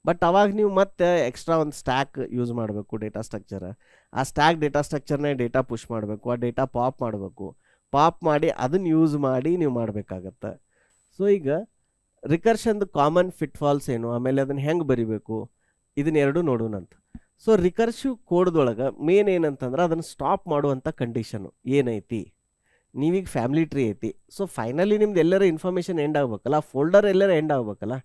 ಬಟ್ ಅವಾಗ ನೀವು ಮತ್ತೆ ಎಕ್ಸ್ಟ್ರಾ ಒಂದು ಸ್ಟ್ಯಾಕ್ ಯೂಸ್ ಮಾಡಬೇಕು ಡೇಟಾ ಸ್ಟ್ರಕ್ಚರ್. ಆ ಸ್ಟ್ಯಾಕ್ ಡೇಟಾ ಸ್ಟ್ರಕ್ಚರ್ನೇ ಡೇಟಾ ಪುಷ್ ಮಾಡಬೇಕು, ಆ ಡೇಟಾ ಪಾಪ್ ಮಾಡಬೇಕು, ಪಾಪ್ ಮಾಡಿ ಅದನ್ನು ಯೂಸ್ ಮಾಡಿ ನೀವು ಮಾಡಬೇಕಾಗತ್ತೆ. ಸೊ ಈಗ ರಿಕರ್ಷನ್ದು ಕಾಮನ್ ಫಿಟ್ ಫಾಲ್ಸ್ ಏನು, ಆಮೇಲೆ ಅದನ್ನು ಹೆಂಗೆ ಬರಿಬೇಕು, ಇದನ್ನೆರಡು ನೋಡೋಣಂತ. ಸೊ ರಿಕರ್ಸಿವ್ ಕೋಡ್ದೊಳಗೆ ಮೇನ್ ಏನಂತಂದ್ರೆ ಅದನ್ನು ಸ್ಟಾಪ್ ಮಾಡುವಂಥ ಕಂಡೀಷನು ಏನೈತಿ. ನೀವೀಗ ಫ್ಯಾಮಿಲಿ ಟ್ರೀ ಐತಿ, ಸೊ ಫೈನಲಿ ನಿಮ್ದು ಎಲ್ಲರ ಇನ್ಫಾರ್ಮೇಷನ್ ಎಂಡ್ ಆಗ್ಬೇಕಲ್ಲ, ಫೋಲ್ಡರ್ ಎಲ್ಲರ ಎಂಡ್ ಆಗ್ಬೇಕಲ್ಲ.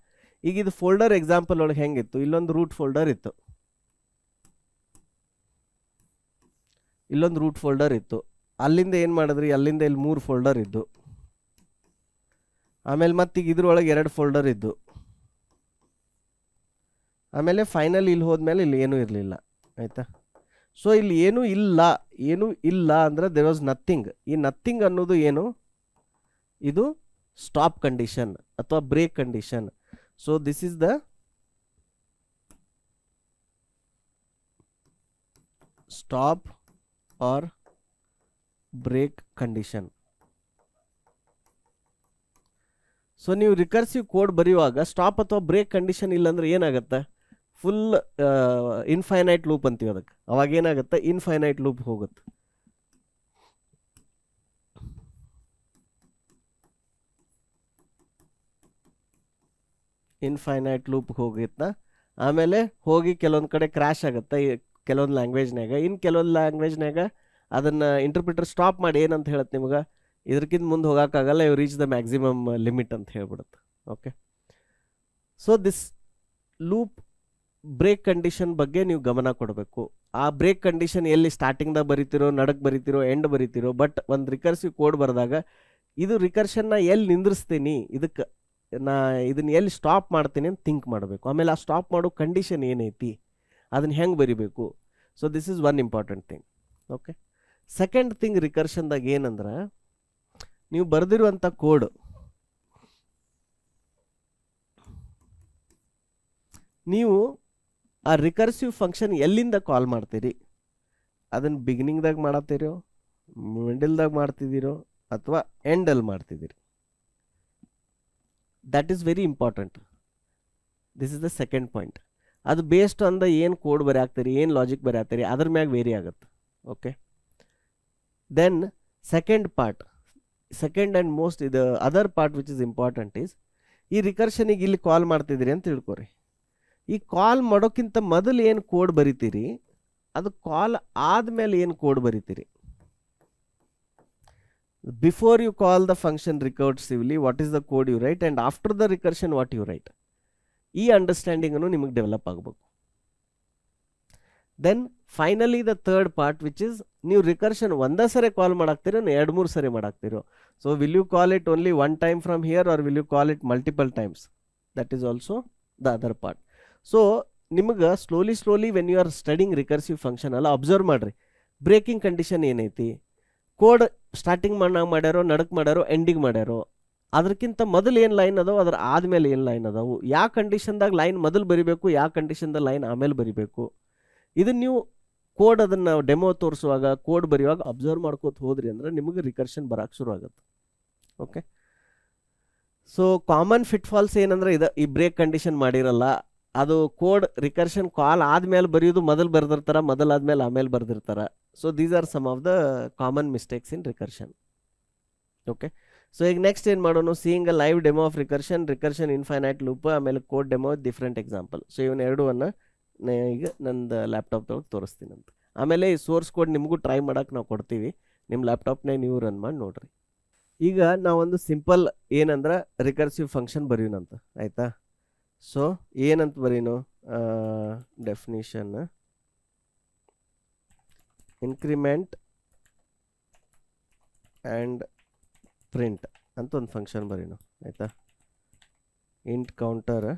ಈಗ ಇದು ಫೋಲ್ಡರ್ ಎಕ್ಸಾಂಪಲ್ ಒಳಗೆ ಹೆಂಗಿತ್ತು, ಇಲ್ಲೊಂದು ರೂಟ್ ಫೋಲ್ಡರ್ ಇತ್ತು, ಇಲ್ಲೊಂದು ರೂಟ್ ಫೋಲ್ಡರ್ ಇತ್ತು, ಅಲ್ಲಿಂದ ಏನು ಮಾಡಿದ್ರಿ, ಅಲ್ಲಿಂದ ಇಲ್ಲಿ 3 ಫೋಲ್ಡರ್ ಇದ್ದು, ಆಮೇಲೆ ಮತ್ತೀಗ ಇದ್ರೊಳಗೆ 2 ಫೋಲ್ಡರ್ ಇದ್ದು, ಆಮೇಲೆ ಫೈನಲ್ ಇಲ್ಲಿ ಹೋದ್ಮೇಲೆ ಇಲ್ಲಿ ಏನೂ ಇರಲಿಲ್ಲ, ಆಯಿತಾ. ಸೊ ಇಲ್ಲಿ ಏನೂ ಇಲ್ಲ ಅಂದರೆ ದೇರ್ ವಾಸ್ ನಥಿಂಗ್. ಈ ನಥಿಂಗ್ ಅನ್ನೋದು ಏನು, ಇದು ಸ್ಟಾಪ್ ಕಂಡೀಷನ್ ಅಥವಾ break condition. So this is the stop or break condition. So ನೀವು ರಿಕರ್ಸಿವ್ ಕೋಡ್ ಬರೆಯುವಾಗ ಸ್ಟಾಪ್ ಅಥವಾ ಬ್ರೇಕ್ ಕಂಡೀಷನ್ ಇಲ್ಲಾಂದ್ರೆ ಏನಾಗುತ್ತೆ, ಫುಲ್ ಇನ್ಫೈನೈಟ್ ಲೂಪ್ ಅಂತೀವಿ ಅದಕ್ಕೆ. ಅವಾಗ ಏನಾಗುತ್ತೆ, ಇನ್ಫೈನೈಟ್ ಲೂಪ್ ಹೋಗುತ್ತೆ. ಇನ್ಫೈನೈಟ್ ಲೂಪ್ ಹೋಗಿತ್ತ, ಆಮೇಲೆ ಹೋಗಿ ಕೆಲವೊಂದು ಕಡೆ ಕ್ರ್ಯಾಶ್ ಆಗುತ್ತೆ ಕೆಲವೊಂದು ಲ್ಯಾಂಗ್ವೇಜ್ನಾಗ. ಇನ್ನು ಕೆಲವೊಂದು ಲ್ಯಾಂಗ್ವೇಜ್ನಾಗ ಅದನ್ನು ಇಂಟರ್ಪ್ರಿಟರ್ ಸ್ಟಾಪ್ ಮಾಡಿ ಏನಂತ ಹೇಳುತ್ತೆ ನಿಮ್ಗೆ, ಇದಕ್ಕಿಂತ ಮುಂದೆ ಹೋಗೋಕ್ಕಾಗಲ್ಲ, ಇವು ರೀಚ್ ದ ಮ್ಯಾಕ್ಸಿಮಮ್ ಲಿಮಿಟ್ ಅಂತ ಹೇಳ್ಬಿಡುತ್ತೆ. Okay, so this loop break condition ಬಗ್ಗೆ ನೀವು ಗಮನ ಕೊಡಬೇಕು. ಆ ಬ್ರೇಕ್ ಕಂಡೀಷನ್ ಎಲ್ಲಿ ಸ್ಟಾರ್ಟಿಂಗ್ದಾಗ ಬರಿತಿರೋ, ನಡಕ್ ಬರಿತಿರೋ, ಎಂಡ್ ಬರಿತಿರೋ, ಬಟ್ ಒಂದು ರಿಕರ್ಸಿವ್ ಕೋಡ್ ಬರೆದಾಗ ಇದು ರಿಕರ್ಷನ್ನ ಎಲ್ಲಿ ನಿಂದ್ರಿಸ್ತೀನಿ, ಇದಕ್ಕೆ ನಾ ಇದನ್ನ ಎಲ್ಲಿ ಸ್ಟಾಪ್ ಮಾಡ್ತೀನಿ ಅಂತ ಥಿಂಕ್ ಮಾಡಬೇಕು. ಆಮೇಲೆ ಆ ಸ್ಟಾಪ್ ಮಾಡೋ ಕಂಡೀಷನ್ ಏನೈತಿ, ಅದನ್ನ ಹೆಂಗೆ ಬರಿಬೇಕು. So this is one important thing. Okay, second thing ರಿಕರ್ಷನ್ದಾಗ ಏನಂದ್ರೆ, ನೀವು ಬರೆದಿರುವಂಥ ಕೋಡ್ ನೀವು ಆ ರಿಕರ್ಸಿವ್ ಫಂಕ್ಷನ್ ಎಲ್ಲಿಂದ ಕಾಲ್ ಮಾಡ್ತೀರಿ, ಅದನ್ನು ಬಿಗಿನಿಂಗ್ದಾಗ ಮಾಡತ್ತೀರೋ, ಮಿಡಲ್ದಾಗ ಮಾಡ್ತಿದ್ದೀರೋ, ಅಥವಾ ಎಂಡಲ್ಲಿ ಮಾಡ್ತಿದ್ದೀರಿ. That is very important. This is the second point. ಅದು ಬೇಸ್ಡ್ ಆನ್ ದ ಏನು ಕೋಡ್ ಬರೆಯಾಕ್ತೀರಿ, ಏನು ಲಾಜಿಕ್ ಬರೆಯಾಕ್ತೀರಿ, ಅದ್ರ ಮ್ಯಾಗ ವೇರಿ ಆಗುತ್ತೆ. Okay, then second part, second and most ಇದು other part which is important is, ಈ ರಿಕರ್ಷನಿಗೆ ಇಲ್ಲಿ ಕಾಲ್ ಮಾಡ್ತಿದ್ದೀರಿ ಅಂತ ತಿಳ್ಕೊರಿ. ಈ ಕಾಲ್ ಮಾಡೋಕ್ಕಿಂತ ಮೊದಲು ಏನು ಕೋಡ್ ಬರಿತೀರಿ, ಅದು ಕಾಲ್ ಆದಮೇಲೆ ಏನು ಕೋಡ್ ಬರಿತೀರಿ. Before you call the function recursively what is the code you write, and after the recursion what you write. ಈ ಅಂಡರ್ಸ್ಟ್ಯಾಂಡಿಂಗನ್ನು ನಿಮಗೆ ಡೆವಲಪ್ ಆಗಬೇಕು. Then finally the third part which is, ನೀವು ರಿಕರ್ಷನ್ ಒಂದೇ ಸರಿ ಕಾಲ್ ಮಾಡಾಕ್ತಿರೋ, 2-3 ಸರಿ ಮಾಡಾಕ್ತಿರೋ. So will you call it only one time from here or will you call it multiple times, that is also the other part. So ನಿಮಗೆ slowly when you are studying recursive function ಅಲ್ಲ, ಅಬ್ಸರ್ವ್ ಮಾಡಿರಿ ಬ್ರೇಕಿಂಗ್ ಕಂಡೀಷನ್ ಏನೈತಿ, ಕೋಡ್ ಸ್ಟಾರ್ಟಿಂಗ್ ಮಾಡ್ಯಾರೋ, ನಡಕ್ ಮಾಡ್ಯಾರೋ, ಎಂಡಿಂಗ್ ಮಾಡ್ಯಾರೋ, ಅದಕ್ಕಿಂತ ಮೊದಲು ಏನು ಲೈನ್ ಅದಾವೆ, ಅದ್ರ ಆದಮೇಲೆ ಏನು ಲೈನ್ ಅದಾವು, ಯಾವ ಕಂಡೀಷನ್ದಾಗ ಲೈನ್ ಮೊದಲು ಬರಿಬೇಕು, ಯಾವ ಕಂಡೀಷನ್ದಾಗ ಲೈನ್ ಆಮೇಲೆ ಬರಿಬೇಕು. ಇದನ್ನು ನೀವು ಕೋಡ್ ಅದನ್ನು ಡೆಮೋ ತೋರಿಸುವಾಗ, ಕೋಡ್ ಬರೆಯುವಾಗ ಅಬ್ಸರ್ವ್ ಮಾಡ್ಕೋತ ಹೋದ್ರಿ ಅಂದ್ರೆ ನಿಮಗೆ ರಿಕರ್ಷನ್ ಬರೋಕ್ಕೆ ಶುರು ಆಗುತ್ತೆ. ಓಕೆ, ಸೊ ಕಾಮನ್ ಫಿಟ್ಫಾಲ್ಸ್ ಏನಂದ್ರೆ ಇದು, ಈ ಬ್ರೇಕ್ ಕಂಡೀಷನ್ ಮಾಡಿರಲ್ಲ, ಅದು ಕೋಡ್ ರಿಕರ್ಷನ್ ಕಾಲ್ ಆದ್ಮೇಲೆ ಬರೆಯೋದು, ಮೊದಲು ಬರೆದಿರ್ತಾರೆ, ಮೊದಲಾದ್ಮೇಲೆ ಆಮೇಲೆ ಬರೆದಿರ್ತಾರೆ. So these are some of the common mistakes in recursion. Okay, so ಈಗ ನೆಕ್ಸ್ಟ್ ಏನು ಮಾಡೋಣ, seeing a live demo of recursion infinite loop, ಆಮೇಲೆ code demo different example. So ಇವನ್ನ ಎರಡೂವನ್ನು ಈಗ ನಂದು ಲ್ಯಾಪ್ಟಾಪ್ದೊಳಗೆ ತೋರಿಸ್ತೀನಿ ಅಂತ. ಆಮೇಲೆ ಈ ಸೋರ್ಸ್ ಕೋಡ್ ನಿಮಗೂ ಟ್ರೈ ಮಾಡೋಕೆ ನಾವು ಕೊಡ್ತೀವಿ, ನಿಮ್ಮ ಲ್ಯಾಪ್ಟಾಪ್ನಾಗ ನೀವು ರನ್ ಮಾಡಿ ನೋಡ್ರಿ. ಈಗ ನಾವೊಂದು ಸಿಂಪಲ್ ಏನಂದ್ರೆ ರಿಕರ್ಸಿವ್ ಫಂಕ್ಷನ್ ಬರೆಯೋಣಂತ, ಆಯಿತಾ. ಸೊ ಏನಂತ ಬರೀನು, ಡೆಫಿನಿಷನ್ ಇನ್ಕ್ರಿಮೆಂಟ್ ಆ್ಯಂಡ್ ಪ್ರಿಂಟ್ ಅಂತ ಒಂದು ಫಂಕ್ಷನ್ ಬರೀನು, ಆಯಿತಾ. ಇಂಟ್ ಕೌಂಟರ್,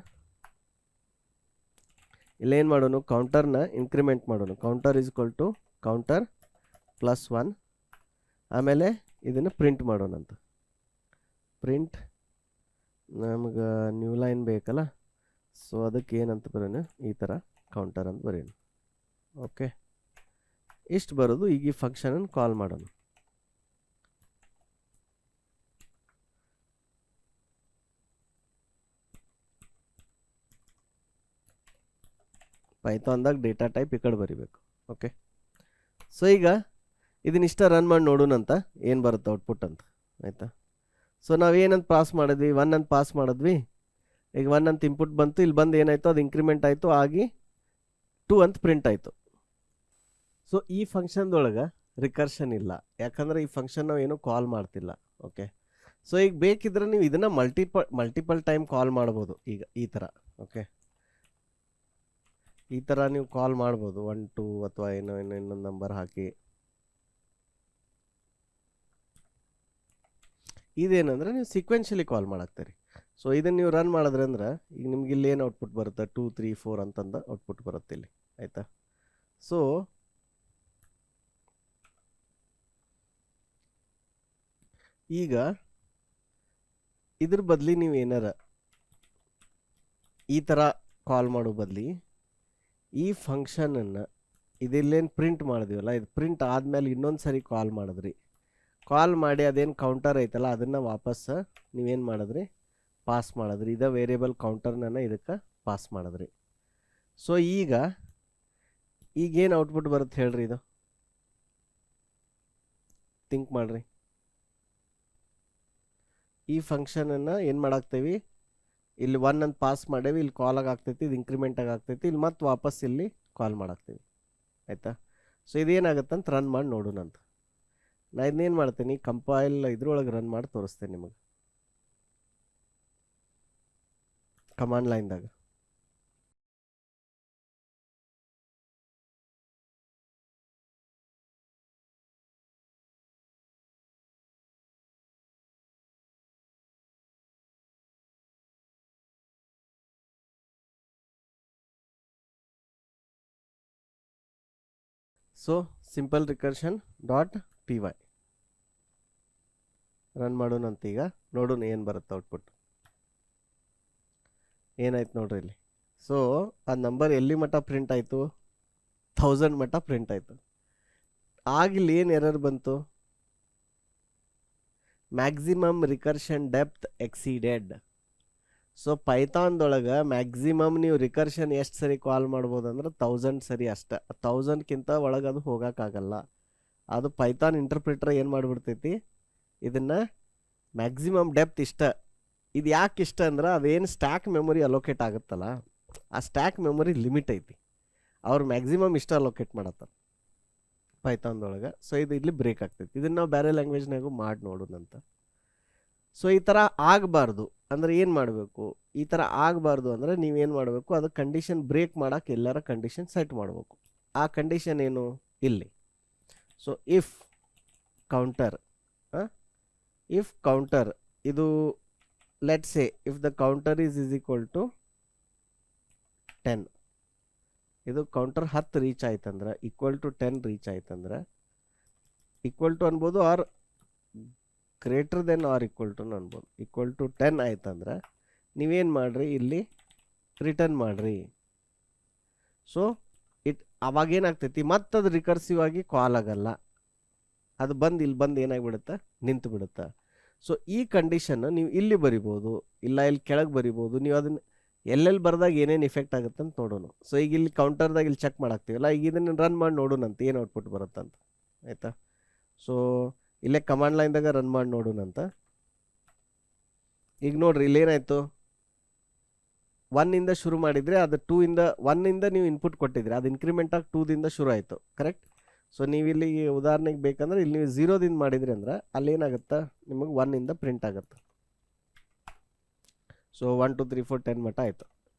ಇಲ್ಲೇನು ಮಾಡೋಣ, ಕೌಂಟರ್ನ ಇನ್ಕ್ರಿಮೆಂಟ್ ಮಾಡೋಣ. Counter is equal to counter +1. ಆಮೇಲೆ ಇದನ್ನು ಪ್ರಿಂಟ್ ಮಾಡೋಣಂತ. ಪ್ರಿಂಟ್ ನಮ್ಗೆ ನ್ಯೂ ಲೈನ್ ಬೇಕಲ್ಲ, ಸೊ ಅದಕ್ಕೆ ಏನಂತ ಬರೋಣ, ಈ ಥರ ಕೌಂಟರ್ ಅಂತ ಬರೆಯೋಣ. ಓಕೆ, ಇಷ್ಟು ಬರೋದು. ಈಗ ಈ ಫಂಕ್ಷನನ್ನು ಕಾಲ್ ಮಾಡೋಣ. ಪೈಥಾನ್ದಾಗ ಡೇಟಾ ಟೈಪ್ ಈ ಕಡೆ ಬರಿಬೇಕು. ಓಕೆ, ಸೊ ಈಗ ಇದನ್ನಿಷ್ಟ ರನ್ ಮಾಡಿ ನೋಡೋಣಂತ ಏನು ಬರುತ್ತೆ ಔಟ್ಪುಟ್ ಅಂತ, ಆಯಿತಾ. ಸೊ ನಾವೇನಂತ ಪಾಸ್ ಮಾಡಿದ್ವಿ, 1 ಅಂತ ಪಾಸ್ ಮಾಡಿದ್ವಿ. ಈಗ 1 ಅಂತ ಇನ್ಪುಟ್ ಬಂತು, ಇಲ್ಲಿ ಬಂದು ಏನಾಯಿತು, ಅದು ಇನ್ಕ್ರಿಮೆಂಟ್ ಆಯಿತು, ಆಗಿ 2 ಅಂತ ಪ್ರಿಂಟ್ ಆಯಿತು. ಸೊ ಈ ಫಂಕ್ಷನ್ದೊಳಗೆ ರಿಕರ್ಷನ್ ಇಲ್ಲ, ಯಾಕಂದರೆ ಈ ಫಂಕ್ಷನ್ ನಾವು ಏನೂ ಕಾಲ್ ಮಾಡ್ತಿಲ್ಲ. ಓಕೆ, ಸೊ ಈಗ ಬೇಕಿದ್ರೆ ನೀವು ಇದನ್ನು ಮಲ್ಟಿಪಲ್ ಟೈಮ್ ಕಾಲ್ ಮಾಡ್ಬೋದು. ಈಗ ಈ ಥರ, ಓಕೆ, ಈ ಥರ ನೀವು ಕಾಲ್ ಮಾಡ್ಬೋದು, 1 2 ಅಥವಾ ಇನ್ನೊಂದು ನಂಬರ್ ಹಾಕಿ. ಇದೇನಂದ್ರೆ ನೀವು ಸೀಕ್ವೆನ್ಷಿಯಲಿ ಕಾಲ್ ಮಾಡಾಕ್ತೀರಿ. ಸೊ ಇದನ್ನು ನೀವು ರನ್ ಮಾಡಿದ್ರೆ ಅಂದ್ರೆ ಈಗ ನಿಮ್ಗೆ ಇಲ್ಲಿ ಏನು ಔಟ್ಪುಟ್ ಬರುತ್ತೆ, 2 3 4 ಅಂತಂದು ಔಟ್ಪುಟ್ ಬರುತ್ತೆ ಇಲ್ಲಿ, ಆಯಿತಾ. ಸೊ ಈಗ ಇದ್ರ ಬದಲಿ ನೀವು ಏನಾರ ಈ ಥರ ಕಾಲ್ ಮಾಡೋ ಬದಲಿ ಈ ಫಂಕ್ಷನನ್ನು ಇದಿಲ್ಲೇನು ಪ್ರಿಂಟ್ ಮಾಡಿದ್ವಲ್ಲ, ಇದು ಪ್ರಿಂಟ್ ಆದಮೇಲೆ ಇನ್ನೊಂದು ಸರಿ ಕಾಲ್ ಮಾಡಿದ್ರಿ. ಕಾಲ್ ಮಾಡಿ ಅದೇನು ಕೌಂಟರ್ ಐತಲ್ಲ ಅದನ್ನು ವಾಪಸ್ ನೀವೇನು ಮಾಡಿದ್ರಿ, ಪಾಸ್ ಮಾಡಿದ್ರಿ. ಇದು ವೇರಿಯಬಲ್ ಕೌಂಟರ್ನ ಇದಕ್ಕೆ ಪಾಸ್ ಮಾಡಿದ್ರಿ. ಸೊ ಈಗೇನು ಔಟ್ಪುಟ್ ಬರುತ್ತೆ ಹೇಳ್ರಿ, ಇದು ಥಿಂಕ್ ಮಾಡಿರಿ. ಈ ಫಂಕ್ಷನನ್ನು ಏನು ಮಾಡಾಕ್ತೇವಿ, ಇಲ್ಲಿ 1 ಅಂತ ಪಾಸ್ ಮಾಡೇವಿ, ಇಲ್ಲಿ ಕಾಲಾಗಿ ಆಗ್ತೈತಿ, ಇದು ಇನ್ಕ್ರಿಮೆಂಟಾಗಿ ಆಗ್ತೈತಿ, ಇಲ್ಲಿ ಮತ್ತೆ ವಾಪಸ್ ಇಲ್ಲಿ ಕಾಲ್ ಮಾಡಾಕ್ತೀವಿ, ಆಯಿತಾ. ಸೊ ಇದೇನಾಗುತ್ತೆ ಅಂತ ರನ್ ಮಾಡಿ ನೋಡೋಣಂತ. ನಾ ಇದನ್ನೇನು ಮಾಡ್ತೀನಿ, ಕಂಪೈಲ್ ಇದ್ರೊಳಗೆ ರನ್ ಮಾಡಿ ತೋರಿಸ್ತೇನೆ ನಿಮಗೆ ಕಮಾಂಡ್ ಲೈನ್ದಾಗ. So simple recursion dot P Y run ಮಾಡೋಣಂತ. ಈಗ ನೋಡೋಣ ಏನು ಬರುತ್ತೆ ಔಟ್ಪುಟ್. ಏನಾಯ್ತು ನೋಡ್ರಿ ಇಲ್ಲಿ. ಸೊ ಆ ನಂಬರ್ ಎಲ್ಲಿ ಮಟ್ಟ ಪ್ರಿಂಟ್ ಆಯಿತು, 1000 ಮಟ್ಟ ಪ್ರಿಂಟ್ ಆಯಿತು. ಆಗಿಲ್ಲಿ ಏನು ಎರರ್ ಬಂತು, maximum recursion depth exceeded. So ಪೈಥಾನ್ದೊಳಗೆ ಮ್ಯಾಕ್ಸಿಮಮ್ ನೀವು ರಿಕರ್ಷನ್ ಎಷ್ಟು ಸರಿ ಕಾಲ್ ಮಾಡ್ಬೋದು ಅಂದ್ರೆ 1000 ಸರಿ ಅಷ್ಟೆ. 1000ಕ್ಕಿಂತ ಒಳಗೆ ಅದು ಹೋಗೋಕ್ಕಾಗಲ್ಲ. ಅದು ಪೈಥಾನ್ ಇಂಟರ್ಪ್ರಿಟರ್ ಏನು ಮಾಡಿಬಿಡ್ತೈತಿ, ಇದನ್ನು ಮ್ಯಾಕ್ಸಿಮಮ್ ಡೆಪ್ತ್ ಇಷ್ಟ. ಇದು ಯಾಕೆ ಇಷ್ಟ ಅಂದ್ರೆ ಅದೇನು ಸ್ಟ್ಯಾಕ್ ಮೆಮೊರಿ ಅಲೋಕೇಟ್ ಆಗುತ್ತಲ್ಲ, ಆ ಸ್ಟ್ಯಾಕ್ ಮೆಮೊರಿ ಲಿಮಿಟ್ ಐತಿ. ಅವ್ರು ಮ್ಯಾಕ್ಸಿಮಮ್ ಇಷ್ಟ ಅಲೋಕೇಟ್ ಮಾಡತ್ತಾರೆ ಪೈಥಾನ್ದೊಳಗೆ. ಸೊ ಇದು ಇಲ್ಲಿ ಬ್ರೇಕ್ ಆಗ್ತೈತಿ. ಇದನ್ನು ನಾವು ಬೇರೆ ಲ್ಯಾಂಗ್ವೇಜ್ನಾಗೂ ಮಾಡಿ ನೋಡೋಣಂತ. ಸೊ ಈ ಥರ ಆಗಬಾರ್ದು ಅಂದ್ರೆ ಏನು ಮಾಡಬೇಕು, ಈ ಥರ ಆಗಬಾರ್ದು ಅಂದರೆ ನೀವೇನು ಮಾಡಬೇಕು, ಅದು ಕಂಡೀಷನ್ ಬ್ರೇಕ್ ಮಾಡೋಕೆ ಎಲ್ಲರ ಕಂಡೀಷನ್ ಸೆಟ್ ಮಾಡಬೇಕು. ಆ ಕಂಡೀಷನ್ ಏನು ಇಲ್ಲಿ. ಸೊ ಇಫ್ ಕೌಂಟರ್ ಇದು let say if the counter is equal to 10, ಇದು ಕೌಂಟರ್ 10 ರೀಚ್ ಆಯ್ತಂದ್ರೆ ಈಕ್ವಲ್ ಟು 10 ರೀಚ್ ಆಯ್ತಂದ್ರೆ ಈಕ್ವಲ್ ಟು ಅನ್ಬೋದು, or greater than or equal to ಅನ್ಬೋದು. ಈಕ್ವಲ್ ಟು 10 ಆಯ್ತಂದ್ರೆ ನೀವೇನು ಮಾಡಿರಿ, ಇಲ್ಲಿ ರಿಟರ್ನ್ ಮಾಡಿರಿ. ಸೊ ಅವಾಗೇನಾಗ್ತೈತಿ, ಮತ್ತು ಅದು ರಿಕರ್ಸಿವ್ ಆಗಿ ಕಾಲ್ ಆಗಲ್ಲ. ಅದು ಇಲ್ಲಿ ಬಂದು ಏನಾಗಿಬಿಡುತ್ತೆ, ನಿಂತು ಬಿಡುತ್ತೆ. ಸೊ ಈ ಕಂಡೀಷನ್ನು ನೀವು ಇಲ್ಲಿ ಬರಿಬೋದು, ಇಲ್ಲ ಇಲ್ಲಿ ಕೆಳಗೆ ಬರಿಬೋದು. ನೀವು ಅದನ್ನು ಎಲ್ಲೆಲ್ಲಿ ಬರೆದಾಗ ಏನೇನು ಇಫೆಕ್ಟ್ ಆಗುತ್ತೆ ಅಂತ ನೋಡೋಣ. ಸೊ ಈಗ ಇಲ್ಲಿ ಕೌಂಟರ್ದಾಗ ಇಲ್ಲಿ ಚೆಕ್ ಮಾಡಾಕ್ತೀವಲ್ಲ, ಈಗ ಇದನ್ನು ರನ್ ಮಾಡಿ ನೋಡೋಣಂತ ಏನು ಔಟ್ಪುಟ್ ಬರುತ್ತಂತ, ಆಯಿತಾ. ಸೊ ಇಲ್ಲೇ ಕಮಾಂಡ್ ಲೈನ್ದಾಗ ರನ್ ಮಾಡಿ ನೋಡೋಣಂತ. ಈಗ ನೋಡ್ರಿ ಇಲ್ಲೇನಾಯಿತು, 1 ಶುರು ಮಾಡಿದರೆ ಅದು 1 ನೀವು ಇನ್ಪುಟ್ ಕೊಟ್ಟಿದ್ರಿ, ಅದು ಇನ್ಕ್ರಿಮೆಂಟ್ ಆಗಿ 2 ಶುರು ಆಯಿತು, ಕರೆಕ್ಟ್. ಸೊ ನೀವು ಇಲ್ಲಿ ಉದಾಹರಣೆಗೆ ಬೇಕಂದ್ರೆ ಇಲ್ಲಿ ನೀವು 0 ಮಾಡಿದ್ರಿ ಅಂದ್ರೆ ಅಲ್ಲೇನಾಗುತ್ತೆ, ನಿಮಗೆ 1 ಪ್ರಿಂಟ್ ಆಗುತ್ತೆ. ಸೊ 1 2 3 4 10 ಮಟ್ಟ ಆಯಿತು.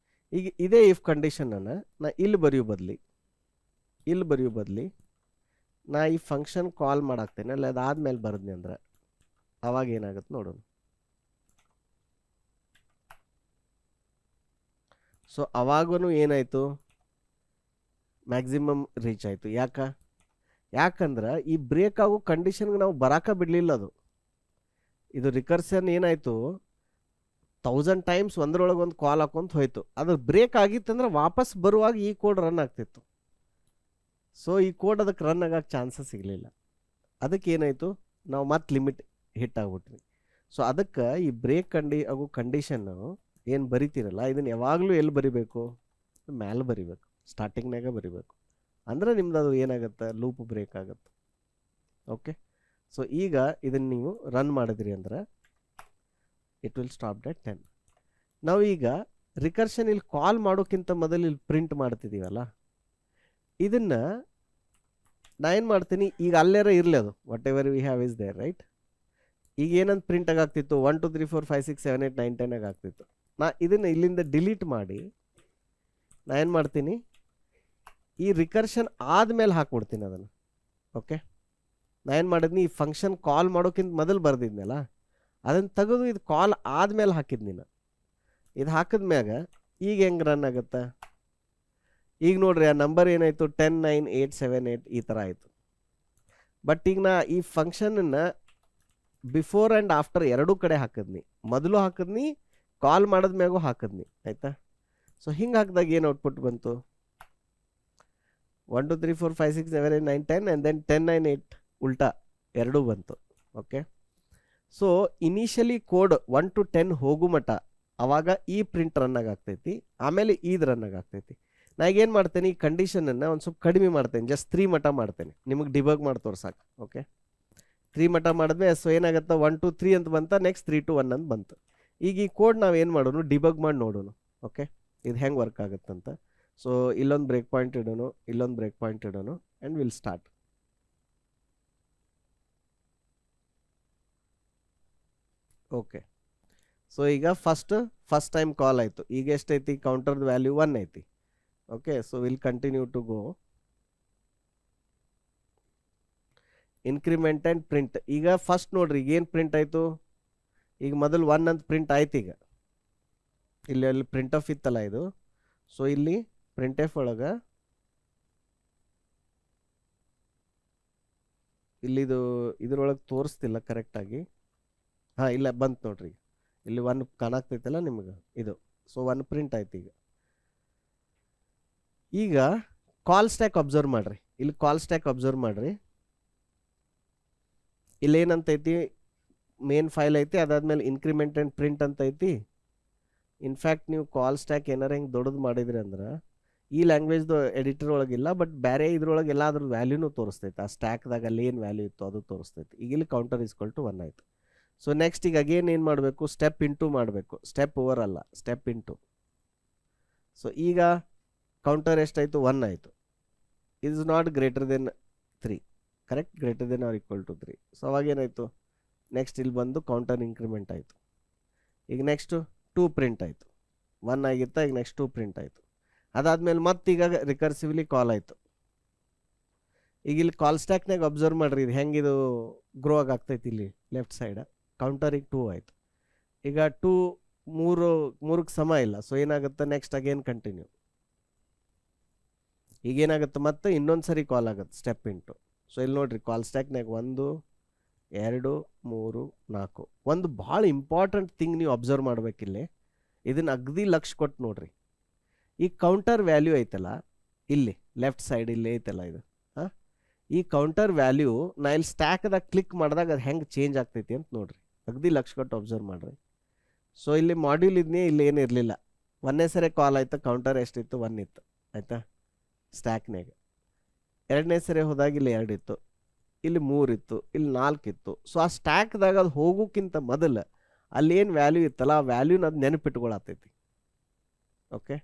ಈಗ ಇದೇ ಇಫ್ ಕಂಡೀಷನನ್ನು ನಾ ಇಲ್ಲಿ ಬರೆಯೋ ಬದಲಿ ನಾ ಈ ಫಂಕ್ಷನ್ ಕಾಲ್ ಮಾಡಾಕ್ತೇನೆ, ಅಲ್ಲ ಅದಾದ್ಮೇಲೆ ಬರೆದ್ನಿ ಅಂದ್ರೆ ಅವಾಗ ಏನಾಗುತ್ತೆ ನೋಡೋಣ. ಸೊ ಅವಾಗೂ ಏನಾಯಿತು, ಮ್ಯಾಕ್ಸಿಮಮ್ ರೀಚ್ ಆಯಿತು. ಯಾಕಂದ್ರೆ ಈ ಬ್ರೇಕ್ ಆಗೋ ಕಂಡೀಷನ್ಗೆ ನಾವು ಬರಾಕ ಬಿಡಲಿಲ್ಲ. ಇದು ರಿಕರ್ಷನ್ ಏನಾಯಿತು, 1000 ಟೈಮ್ಸ್ ಒಂದರೊಳಗೆ ಒಂದು ಕಾಲ್ ಹಾಕೊಂತ ಹೋಯ್ತು. ಅದು ಬ್ರೇಕ್ ಆಗಿತ್ತಂದ್ರೆ ವಾಪಸ್ ಬರುವಾಗ ಈ ಕೋಡ್ ರನ್ ಆಗ್ತಿತ್ತು. ಸೊ ಈ ಕೋಡ್ ಅದಕ್ಕೆ ರನ್ ಆಗೋಕ್ಕೆ ಚಾನ್ಸಸ್ ಸಿಗಲಿಲ್ಲ. ಅದಕ್ಕೆ ಏನಾಯಿತು, ನಾವು ಮತ್ತೆ ಲಿಮಿಟ್ ಹಿಟ್ ಆಗ್ಬಿಟ್ರಿ. ಸೊ ಅದಕ್ಕೆ ಈ ಬ್ರೇಕ್ ಆಗೋ ಕಂಡೀಷನ್ನು ಏನು ಬರಿತೀರಲ್ಲ, ಇದನ್ನು ಯಾವಾಗಲೂ ಎಲ್ಲಿ ಬರಿಬೇಕು, ಮ್ಯಾಲೆ ಬರಿಬೇಕು, ಸ್ಟಾರ್ಟಿಂಗ್ನಾಗ ಬರಿಬೇಕು. ಅಂದರೆ ನಿಮ್ದು ಅದು ಏನಾಗುತ್ತೆ, ಲೂಪ್ ಬ್ರೇಕ್ ಆಗುತ್ತೆ. ಓಕೆ. ಸೊ ಈಗ ಇದನ್ನು ನೀವು ರನ್ ಮಾಡಿದ್ರಿ ಅಂದ್ರೆ ಇಟ್ ವಿಲ್ ಸ್ಟಾಪ್ ಡೆಟ್ 10. ನಾವು ಈಗ ರಿಕರ್ಷನ್ ಇಲ್ಲಿ ಕಾಲ್ ಮಾಡೋಕ್ಕಿಂತ ಮೊದಲು ಇಲ್ಲಿ ಪ್ರಿಂಟ್ ಮಾಡ್ತಿದ್ದೀವಲ್ಲ, ಇದನ್ನು ನಾ ಏನು ಮಾಡ್ತೀನಿ, ಈಗ ಅಲ್ಲೇರ ಇರಲಿ ಅದು whatever we have is there, right. ಈಗ ಏನಂತ ಪ್ರಿಂಟ್ ಆಗಾಗ್ತಿತ್ತು, 1 2 3 4 5 6 7 8 9 10 ಆಗ್ತಿತ್ತು. ನಾ ಇದನ್ನು ಇಲ್ಲಿಂದ ಡಿಲೀಟ್ ಮಾಡಿ ನಾ ಏನು ಮಾಡ್ತೀನಿ, ಈ ರಿಕರ್ಷನ್ ಆದಮೇಲೆ ಹಾಕ್ಬಿಡ್ತೀನಿ ಅದನ್ನು. ಓಕೆ. ನಾ ಏನು ಮಾಡಿದ್ನಿ, ಈ ಫಂಕ್ಷನ್ ಕಾಲ್ ಮಾಡೋಕ್ಕಿಂತ ಮೊದಲು ಬರೆದಿದ್ನಲ್ಲ ಅದನ್ನು ತೆಗೆದು ಇದು ಕಾಲ್ ಆದಮೇಲೆ ಹಾಕಿದ್ನಿ ನಾನು. ಇದು ಹಾಕಿದ್ಮ್ಯಾಗ ಈಗ ಹೆಂಗೆ ರನ್ ಆಗುತ್ತೆ, ಈಗ ನೋಡ್ರಿ ಆ ನಂಬರ್ ಏನಾಯಿತು, 10 9 8 7 8 ಈ ಥರ ಆಯಿತು. ಬಟ್ ಈಗ ನಾ ಈ ಫಂಕ್ಷನನ್ನು ಬಿಫೋರ್ ಆ್ಯಂಡ್ ಆಫ್ಟರ್ ಎರಡೂ ಕಡೆ ಹಾಕಿದ್ನಿ. ಮೊದಲು ಹಾಕಿದ್ನಿ, ಕಾಲ್ ಮಾಡಿದ್ಮ್ಯಾಗೂ ಹಾಕಿದ್ನಿ, ಆಯಿತಾ. ಸೊ ಹಿಂಗೆ ಹಾಕಿದಾಗ ಏನು ಔಟ್ಪುಟ್ ಬಂತು, 1 2 3 4 5 6 7 8 9 10 ಆ್ಯಂಡ್ ದೆನ್ 10 9 8 ಉಲ್ಟಾ ಎರಡೂ ಬಂತು. Okay. So initially code 1 to 10 ಹೋಗು ಮಟ್ಟ ಅವಾಗ ಈ ಪ್ರಿಂಟ್ ರನ್ ಆಗ್ತೈತಿ, ಆಮೇಲೆ ಇದು ರನ್ ಆಗ್ತೈತಿ. ನಾ ಏನು ಮಾಡ್ತೇನೆ, ಈ ಕಂಡೀಷನನ್ನು ಒಂದು ಸ್ವಲ್ಪ ಕಡಿಮೆ ಮಾಡ್ತೇನೆ, ಜಸ್ಟ್ 3 ಮಟ್ಟ ಮಾಡ್ತೇನೆ, ನಿಮಗೆ ಡಿಬಗ್ ಮಾಡಿ ತೋರ್ಸಾಕ. ಓಕೆ. 3 ಮಟ್ಟ ಮಾಡಿದ್ಮೇಲೆ ಸೊ ಏನಾಗುತ್ತೆ, 1 2 3 ಅಂತ ಬಂತ, ನೆಕ್ಸ್ಟ್ 3 to 1 ಅಂತ ಬಂತು. ಈಗ ಈ ಕೋಡ್ ನಾವು ಏನು ಮಾಡೋಣ, ಡಿಬಗ್ ಮಾಡಿ ನೋಡೋಣ. ಓಕೆ, ಇದು ಹೆಂಗೆ ವರ್ಕ್ ಆಗುತ್ತಂತ. ಸೊ ಇಲ್ಲೊಂದು ಬ್ರೇಕ್ ಪಾಯಿಂಟ್ ಇಡೋಣ, ಇಲ್ಲೊಂದು ಬ್ರೇಕ್ ಪಾಯಿಂಟ್ ಇಡೋಣ, and will start. Okay. So ಈಗ ಫಸ್ಟ್ ಟೈಮ್ ಕಾಲ್ ಆಯಿತು. ಈಗ ಎಷ್ಟೈತಿ ಕೌಂಟರ್ದು ವ್ಯಾಲ್ಯೂ 1 ಐತಿ. Okay, so will continue to go increment and print. ಈಗ ಫಸ್ಟ್ ನೋಡ್ರಿ ಈಗ ಏನು ಪ್ರಿಂಟ್ ಆಯಿತು, ಈಗ ಮೊದಲು 1 ಅಂತ ಪ್ರಿಂಟ್ ಆಯ್ತು. ಈಗ ಇಲ್ಲಿ ಪ್ರಿಂಟ್ ಆಫ್ ಇತ್ತಲ್ಲ ಇದು. ಸೊ ಇಲ್ಲಿ ಪ್ರಿಂಟ್ ಎಫ್ ಒಳಗೆ ಇಲ್ಲಿದು ಇದ್ರೊಳಗೆ ತೋರಿಸ್ತಿಲ್ಲ ಕರೆಕ್ಟಾಗಿ. ಹಾಂ, ಇಲ್ಲ ಬಂತು ನೋಡ್ರಿ. ಇಲ್ಲಿ 1 ಕಾಣಾಗ್ತೈತಲ್ಲ ನಿಮ್ಗೆ ಇದು. ಸೊ 1 ಪ್ರಿಂಟ್ ಆಯ್ತು. ಈಗ ಕಾಲ್ ಸ್ಟ್ಯಾಕ್ ಅಬ್ಸರ್ವ್ ಮಾಡ್ರಿ. ಇಲ್ಲಿ ಕಾಲ್ ಸ್ಟ್ಯಾಕ್ ಅಬ್ಸರ್ವ್ ಮಾಡ್ರಿ. ಇಲ್ಲಿ ಏನಂತೈತಿ, ಮೇನ್ ಫೈಲ್ ಐತಿ, ಅದಾದ್ಮೇಲೆ ಇನ್ಕ್ರಿಮೆಂಟ್ ಆ್ಯಂಡ್ ಪ್ರಿಂಟ್ ಅಂತ ಐತಿ. ಇನ್ಫ್ಯಾಕ್ಟ್ ನೀವು ಕಾಲ್ ಸ್ಟ್ಯಾಕ್ ಏನಾರ ಹಿಂಗೆ ದೊಡ್ಡದು ಮಾಡಿದ್ರಿ ಅಂದ್ರೆ ಈ ಲ್ಯಾಂಗ್ವೇಜ್ದು ಎಡಿಟರ್ ಒಳಗಿಲ್ಲ, ಬಟ್ ಬೇರೆ ಇದ್ರೊಳಗೆ ಎಲ್ಲ ಅದ್ರ ವ್ಯಾಲ್ಯೂನು ತೋರಿಸ್ತೈತೆ. ಆ ಸ್ಟ್ಯಾಕ್ದಾಗ ಅಲ್ಲಿ ಏನು ವ್ಯಾಲ್ಯೂ ಇತ್ತು ಅದು ತೋರಿಸ್ತೈತಿ. ಈಗ ಇಲ್ಲಿ ಕೌಂಟರ್ = 1 ಆಯಿತು. ಸೊ ನೆಕ್ಸ್ಟ್ ಈಗ ಅಗೇನ್ ಏನು ಮಾಡಬೇಕು, ಸ್ಟೆಪ್ ಇಂಟು ಮಾಡಬೇಕು. ಸ್ಟೆಪ್ ಓವರ್ ಅಲ್ಲ, ಸ್ಟೆಪ್ ಇಂಟು. ಸೊ ಈಗ ಕೌಂಟರ್ ಎಷ್ಟಾಯಿತು, 1 ಆಯಿತು. Is not greater than 3, correct, greater than or equal to 3. So ಅವಾಗೇನಾಯಿತು, ನೆಕ್ಸ್ಟ್ ಇಲ್ಲಿ ಬಂದು ಕೌಂಟರ್ ಇನ್ಕ್ರಿಮೆಂಟ್ ಆಯಿತು. ಈಗ ನೆಕ್ಸ್ಟು 2 ಪ್ರಿಂಟ್ ಆಯಿತು. 1 ಆಗಿತ್ತಾ, ಈಗ ನೆಕ್ಸ್ಟ್ 2 ಪ್ರಿಂಟ್ ಆಯಿತು. ಅದಾದಮೇಲೆ ಮತ್ತೀಗ ರಿಕರ್ಸಿವ್ಲಿ ಕಾಲ್ ಆಯಿತು. ಈಗ ಇಲ್ಲಿ ಕಾಲ್ ಸ್ಟ್ಯಾಕ್ನಾಗ ಅಬ್ಸರ್ವ್ ಮಾಡಿರಿ, ಇದು ಹೆಂಗೆ ಇದು ಗ್ರೋ ಆಗ್ತೈತಿ. ಇಲ್ಲಿ ಲೆಫ್ಟ್ ಸೈಡ್ ಕೌಂಟರಿಗೆ 2 ಆಯಿತು. ಈಗ 2 3ಕ್ಕೆ ಸಮ ಇಲ್ಲ. ಸೊ ಏನಾಗುತ್ತೆ, ನೆಕ್ಸ್ಟ್ ಅಗೇನ್ ಕಂಟಿನ್ಯೂ. ಈಗೇನಾಗುತ್ತೆ, ಮತ್ತೆ ಇನ್ನೊಂದು ಸರಿ ಕಾಲ್ ಆಗುತ್ತೆ ಸ್ಟೆಪ್ ಇಂಟು. ಸೊ ಇಲ್ಲಿ ನೋಡ್ರಿ ಕಾಲ್ ಸ್ಟ್ಯಾಕ್ನಾಗ 1 2 3 4. ಒಂದು ಭಾಳ ಇಂಪಾರ್ಟೆಂಟ್ ಥಿಂಗ್ ನೀವು ಅಬ್ಸರ್ವ್ ಮಾಡ್ಬೇಕಿಲ್ಲಿ. ಇದನ್ನು ಅಗದಿ ಲಕ್ಷ ಕೊಟ್ಟು ನೋಡ್ರಿ. ಈ ಕೌಂಟರ್ ವ್ಯಾಲ್ಯೂ ಐತಲ್ಲ ಇಲ್ಲಿ ಲೆಫ್ಟ್ ಸೈಡ್ ಇಲ್ಲಿ ಐತಲ್ಲ ಇದು. ಹಾಂ, ಈ ಕೌಂಟರ್ ವ್ಯಾಲ್ಯೂ ನಾ ಇಲ್ಲಿ ಸ್ಟ್ಯಾಕ್ದಾಗ ಕ್ಲಿಕ್ ಮಾಡಿದಾಗ ಅದು ಹೆಂಗೆ ಚೇಂಜ್ ಆಗ್ತೈತಿ ಅಂತ ನೋಡ್ರಿ. ಅಗದಿ ಲಕ್ಷ ಕೊಟ್ಟು ಅಬ್ಸರ್ವ್ ಮಾಡ್ರಿ. ಸೊ ಇಲ್ಲಿ ಮಾಡ್ಯೂಲ್ ಇದನ್ನೇ, ಇಲ್ಲಿ ಏನು ಇರಲಿಲ್ಲ. 1ನೇ ಸರಿ ಕಾಲ್ ಆಯ್ತು, ಕೌಂಟರ್ ಎಷ್ಟಿತ್ತು, 1 ಇತ್ತು ಆಯಿತಾ ಸ್ಟ್ಯಾಕ್ನಾಗ. 2ನೇ ಸರಿ ಹೋದಾಗ ಇಲ್ಲಿ 2 ಇತ್ತು, ಇಲ್ಲಿ 3 ಇತ್ತು, ಇಲ್ಲಿ 4 ಇತ್ತು. ಸೊ ಆ ಸ್ಟ್ಯಾಕ್ದಾಗ ಅದು ಹೋಗೋಕ್ಕಿಂತ ಮೊದಲು ಅಲ್ಲೇನು ವ್ಯಾಲ್ಯೂ ಇತ್ತಲ್ಲ ಆ ವ್ಯಾಲ್ಯೂನ ಅದು ನೆನಪಿಟ್ಕೊಳತೈತಿ. ಓಕೆ,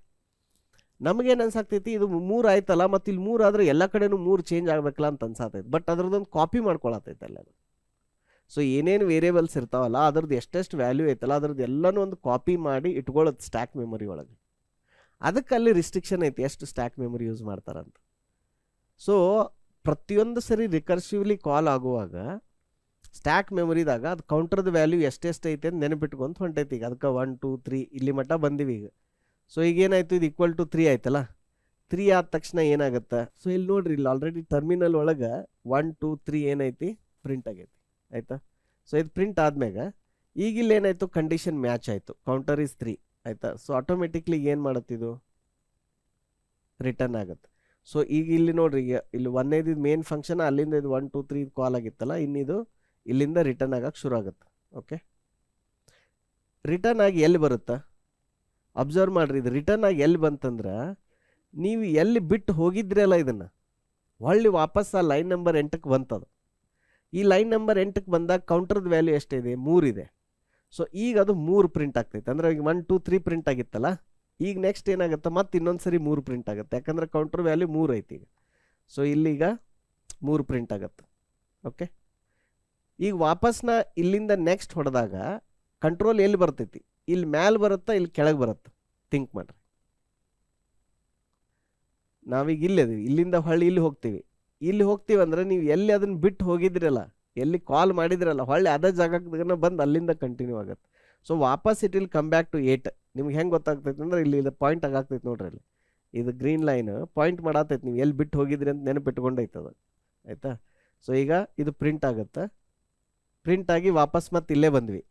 ನಮಗೇನು ಅನ್ಸಾಗ್ತೈತಿ, ಇದು 3 ಆಯ್ತಲ್ಲ, ಮತ್ತು ಇಲ್ಲಿ 3 ಆದರೆ ಎಲ್ಲ ಕಡೆನೂ 3 ಚೇಂಜ್ ಆಗ್ಬೇಕಲ್ಲ ಅಂತ ಅನ್ಸಾತೈತಿ. ಬಟ್ ಅದ್ರದ್ದೊಂದು ಕಾಪಿ ಮಾಡ್ಕೊಳತೈತೆ ಅಲ್ಲ ಅದು. ಸೊ ಏನೇನು ವೇರಿಯೇಬಲ್ಸ್ ಇರ್ತಾವಲ್ಲ ಅದ್ರದ್ದು ಎಷ್ಟೆಷ್ಟು ವ್ಯಾಲ್ಯೂ ಐತಲ್ಲ ಅದ್ರದ್ದು ಎಲ್ಲನೂ ಒಂದು ಕಾಪಿ ಮಾಡಿ ಇಟ್ಕೊಳ್ಳೋದು ಸ್ಟ್ಯಾಕ್ ಮೆಮೊರಿ ಒಳಗೆ. ಅದಕ್ಕೆ ಅಲ್ಲಿ ರಿಸ್ಟ್ರಿಕ್ಷನ್ ಐತಿ ಎಷ್ಟು ಸ್ಟ್ಯಾಕ್ ಮೆಮೊರಿ ಯೂಸ್ ಮಾಡ್ತಾರಂತ. ಸೊ ಪ್ರತಿಯೊಂದು ಸರಿ ರಿಕರ್ಸಿವ್ಲಿ ಕಾಲ್ ಆಗುವಾಗ ಸ್ಟ್ಯಾಕ್ ಮೆಮೊರಿದಾಗ ಅದು ಕೌಂಟರ್ದ ವ್ಯಾಲ್ಯೂ ಎಷ್ಟೆಷ್ಟು ಐತೆ ಅಂತ ನೆನಪಿಟ್ಕೊಂತ ಹೊಂಟೈತಿ. ಈಗ ಅದಕ್ಕೆ 1 2 3 ಇಲ್ಲಿ ಮಟ್ಟ ಬಂದಿವಿ ಈಗ. ಸೊ ಈಗ ಏನಾಯ್ತು, ಇದು = 3 ಆಯ್ತಲ್ಲ. 3 ಆದ ತಕ್ಷಣ ಏನಾಗುತ್ತೆ, ಸೊ ಇಲ್ಲಿ ನೋಡ್ರಿ, ಇಲ್ಲಿ ಆಲ್ರೆಡಿ ಟರ್ಮಿನಲ್ ಒಳಗೆ 1 2 3 ಏನೈತಿ ಪ್ರಿಂಟ್ ಆಗೈತಿ ಆಯ್ತಾ. ಸೊ ಇದು ಪ್ರಿಂಟ್ ಆದ್ಮ್ಯಾಗ ಈಗ ಇಲ್ಲಿ ಏನಾಯ್ತು, ಕಂಡೀಷನ್ ಮ್ಯಾಚ್ ಆಯಿತು, ಕೌಂಟರ್ ಇಸ್ 3 ಆಯ್ತಾ. ಸೊ ಆಟೋಮೆಟಿಕ್ಲಿ ಏನು ಮಾಡುತ್ತಿದ್ದು, ರಿಟರ್ನ್ ಆಗುತ್ತೆ. ಸೊ ಈಗ ಇಲ್ಲಿ ನೋಡ್ರಿ, ಈಗ ಇಲ್ಲಿ 1ನೇದು ಮೇನ್ ಫಂಕ್ಷನ್, ಅಲ್ಲಿಂದ ಇದು 1 2 3 ಕಾಲ್ ಆಗಿತ್ತಲ್ಲ, ಇನ್ನಿದು ಇಲ್ಲಿಂದ ರಿಟರ್ನ್ ಆಗಕ್ಕೆ ಶುರು ಆಗುತ್ತೆ. ಓಕೆ, ರಿಟರ್ನ್ ಆಗಿ ಎಲ್ಲಿ ಬರುತ್ತಾ ಅಬ್ಸರ್ವ್ ಮಾಡ್ರಿ. ಇದು ರಿಟರ್ನ್ ಆಗಿ ಎಲ್ಲಿ ಬಂತಂದ್ರೆ ನೀವು ಎಲ್ಲಿ ಬಿಟ್ಟು ಹೋಗಿದ್ರಿ ಅಲ್ಲ ಇದನ್ನು ಹೊಳ್ಳಿ ವಾಪಸ್ ಆ ಲೈನ್ ನಂಬರ್ 8ಕ್ಕೆ ಬಂತದು. ಈ ಲೈನ್ ನಂಬರ್ 8ಕ್ಕೆ ಬಂದಾಗ ಕೌಂಟರ್ದ ವ್ಯಾಲ್ಯೂ ಎಷ್ಟಿದೆ, 3 ಇದೆ. ಸೊ ಈಗ ಅದು 3 ಪ್ರಿಂಟ್ ಆಗ್ತೈತೆ. ಅಂದರೆ ಈಗ 1 2 3 ಪ್ರಿಂಟ್ ಆಗಿತ್ತಲ್ಲ, ಈಗ ನೆಕ್ಸ್ಟ್ ಏನಾಗುತ್ತೆ, ಮತ್ತೆ ಇನ್ನೊಂದು ಸರಿ 3 ಪ್ರಿಂಟ್ ಆಗುತ್ತೆ. ಯಾಕಂದರೆ ಕೌಂಟರ್ ವ್ಯಾಲ್ಯೂ 3 ಐತಿ ಈಗ. ಸೊ ಇಲ್ಲಿಗ 3 ಪ್ರಿಂಟ್ ಆಗುತ್ತೆ. ಓಕೆ, ಈಗ ವಾಪಸ್ನ ಇಲ್ಲಿಂದ ನೆಕ್ಸ್ಟ್ ಹೊಡೆದಾಗ ಕಂಟ್ರೋಲ್ ಎಲ್ಲಿ ಬರ್ತೈತಿ, ಇಲ್ಲಿ ಮ್ಯಾಲೆ ಬರುತ್ತಾ ಇಲ್ಲಿ ಕೆಳಗೆ ಬರುತ್ತೆ, ಥಿಂಕ್ ಮಾಡ್ರಿ. ನಾವೀಗ ಇಲ್ಲಿದ್ದೀವಿ, ಇಲ್ಲಿಂದ ಹೊಳ್ಳಿ ಇಲ್ಲಿ ಹೋಗ್ತೀವಿ ಅಂದ್ರೆ ನೀವು ಎಲ್ಲಿ ಅದನ್ನು ಬಿಟ್ಟು ಹೋಗಿದ್ರಲ್ಲ, ಎಲ್ಲಿ ಕಾಲ್ ಮಾಡಿದ್ರಲ್ಲ, ಹೊಳ್ಳಿ ಅದೇ ಜಾಗಕ್ಕೆ ಬಂದು ಅಲ್ಲಿಂದ ಕಂಟಿನ್ಯೂ ಆಗುತ್ತೆ. ಸೊ ವಾಪಸ್ it will come back to 8. ನಿಮ್ಗೆ ಹೆಂಗೆ ಗೊತ್ತಾಗ್ತೈತೆ ಅಂದ್ರೆ ಇಲ್ಲಿ ಪಾಯಿಂಟ್ ಆಗಾಗ್ತೈತೆ ನೋಡ್ರಿ. ಅಲ್ಲಿ ಇದು ಗ್ರೀನ್ ಲೈನ್ ಪಾಯಿಂಟ್ ಮಾಡಾತೈತೆ, ನೀವು ಎಲ್ಲಿ ಬಿಟ್ಟು ಹೋಗಿದ್ರಿ ಅಂತ ನೆನಪಿಟ್ಕೊಂಡೈತದ ಆಯಿತಾ. ಸೊ ಈಗ ಇದು ಪ್ರಿಂಟ್ ಆಗುತ್ತೆ. ಪ್ರಿಂಟ್ ಆಗಿ ವಾಪಸ್ ಮತ್ತೆ ಇಲ್ಲೇ ಬಂದ್ವಿ.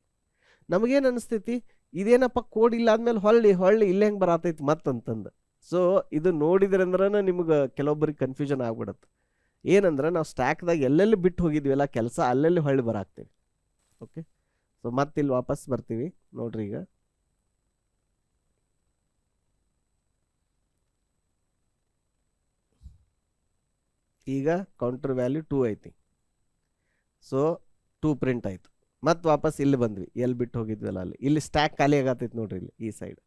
ನಮಗೇನು ಅನಿಸ್ತೈತಿ, ಇದೇನಪ್ಪ ಕೋಡ್ ಇಲ್ಲ ಆದ್ಮೇಲೆ ಹೊಳ್ಳಿ ಇಲ್ಲೇ ಹೆಂಗೆ ಬರತೈತಿ ಮತ್ತಂತಂದು. ಸೊ ಇದು ನೋಡಿದ್ರೆ ಅಂದ್ರೆ ನಿಮ್ಗೆ ಕೆಲವೊಬ್ಬರಿಗೆ ಕನ್ಫ್ಯೂಷನ್ ಆಗ್ಬಿಡುತ್ತೆ. ಏನಂದ್ರೆ ನಾವು ಸ್ಟ್ಯಾಕ್ದಾಗ ಎಲ್ಲೆಲ್ಲಿ ಬಿಟ್ಟು ಹೋಗಿದ್ವಿಲ್ಲ ಕೆಲಸ, ಅಲ್ಲೆಲ್ಲಿ ಹೊಳ್ಳಿ ಬರಾಕ್ತೀವಿ. ಓಕೆ, ಸೊ ಮತ್ತೆ ಇಲ್ಲಿ ವಾಪಸ್ ಬರ್ತೀವಿ ನೋಡ್ರಿ. ಈಗ ಕೌಂಟರ್ ವ್ಯಾಲ್ಯೂ 2 ಐತಿ. ಸೊ 2 ಪ್ರಿಂಟ್ ಆಯಿತು. ಮತ್ತೆ ವಾಪಸ್ ಇಲ್ಲಿ ಬಂದ್ವಿ, ಎಲ್ಲಿ ಬಿಟ್ಟು ಹೋಗಿದ್ವಲ್ಲ ಅಲ್ಲಿ. ಇಲ್ಲಿ ಸ್ಟ್ಯಾಕ್ ಖಾಲಿ ಆಗತ್ತೈತಿ ನೋಡ್ರಿ, ಇಲ್ಲಿ ಈ ಸೈಡ್.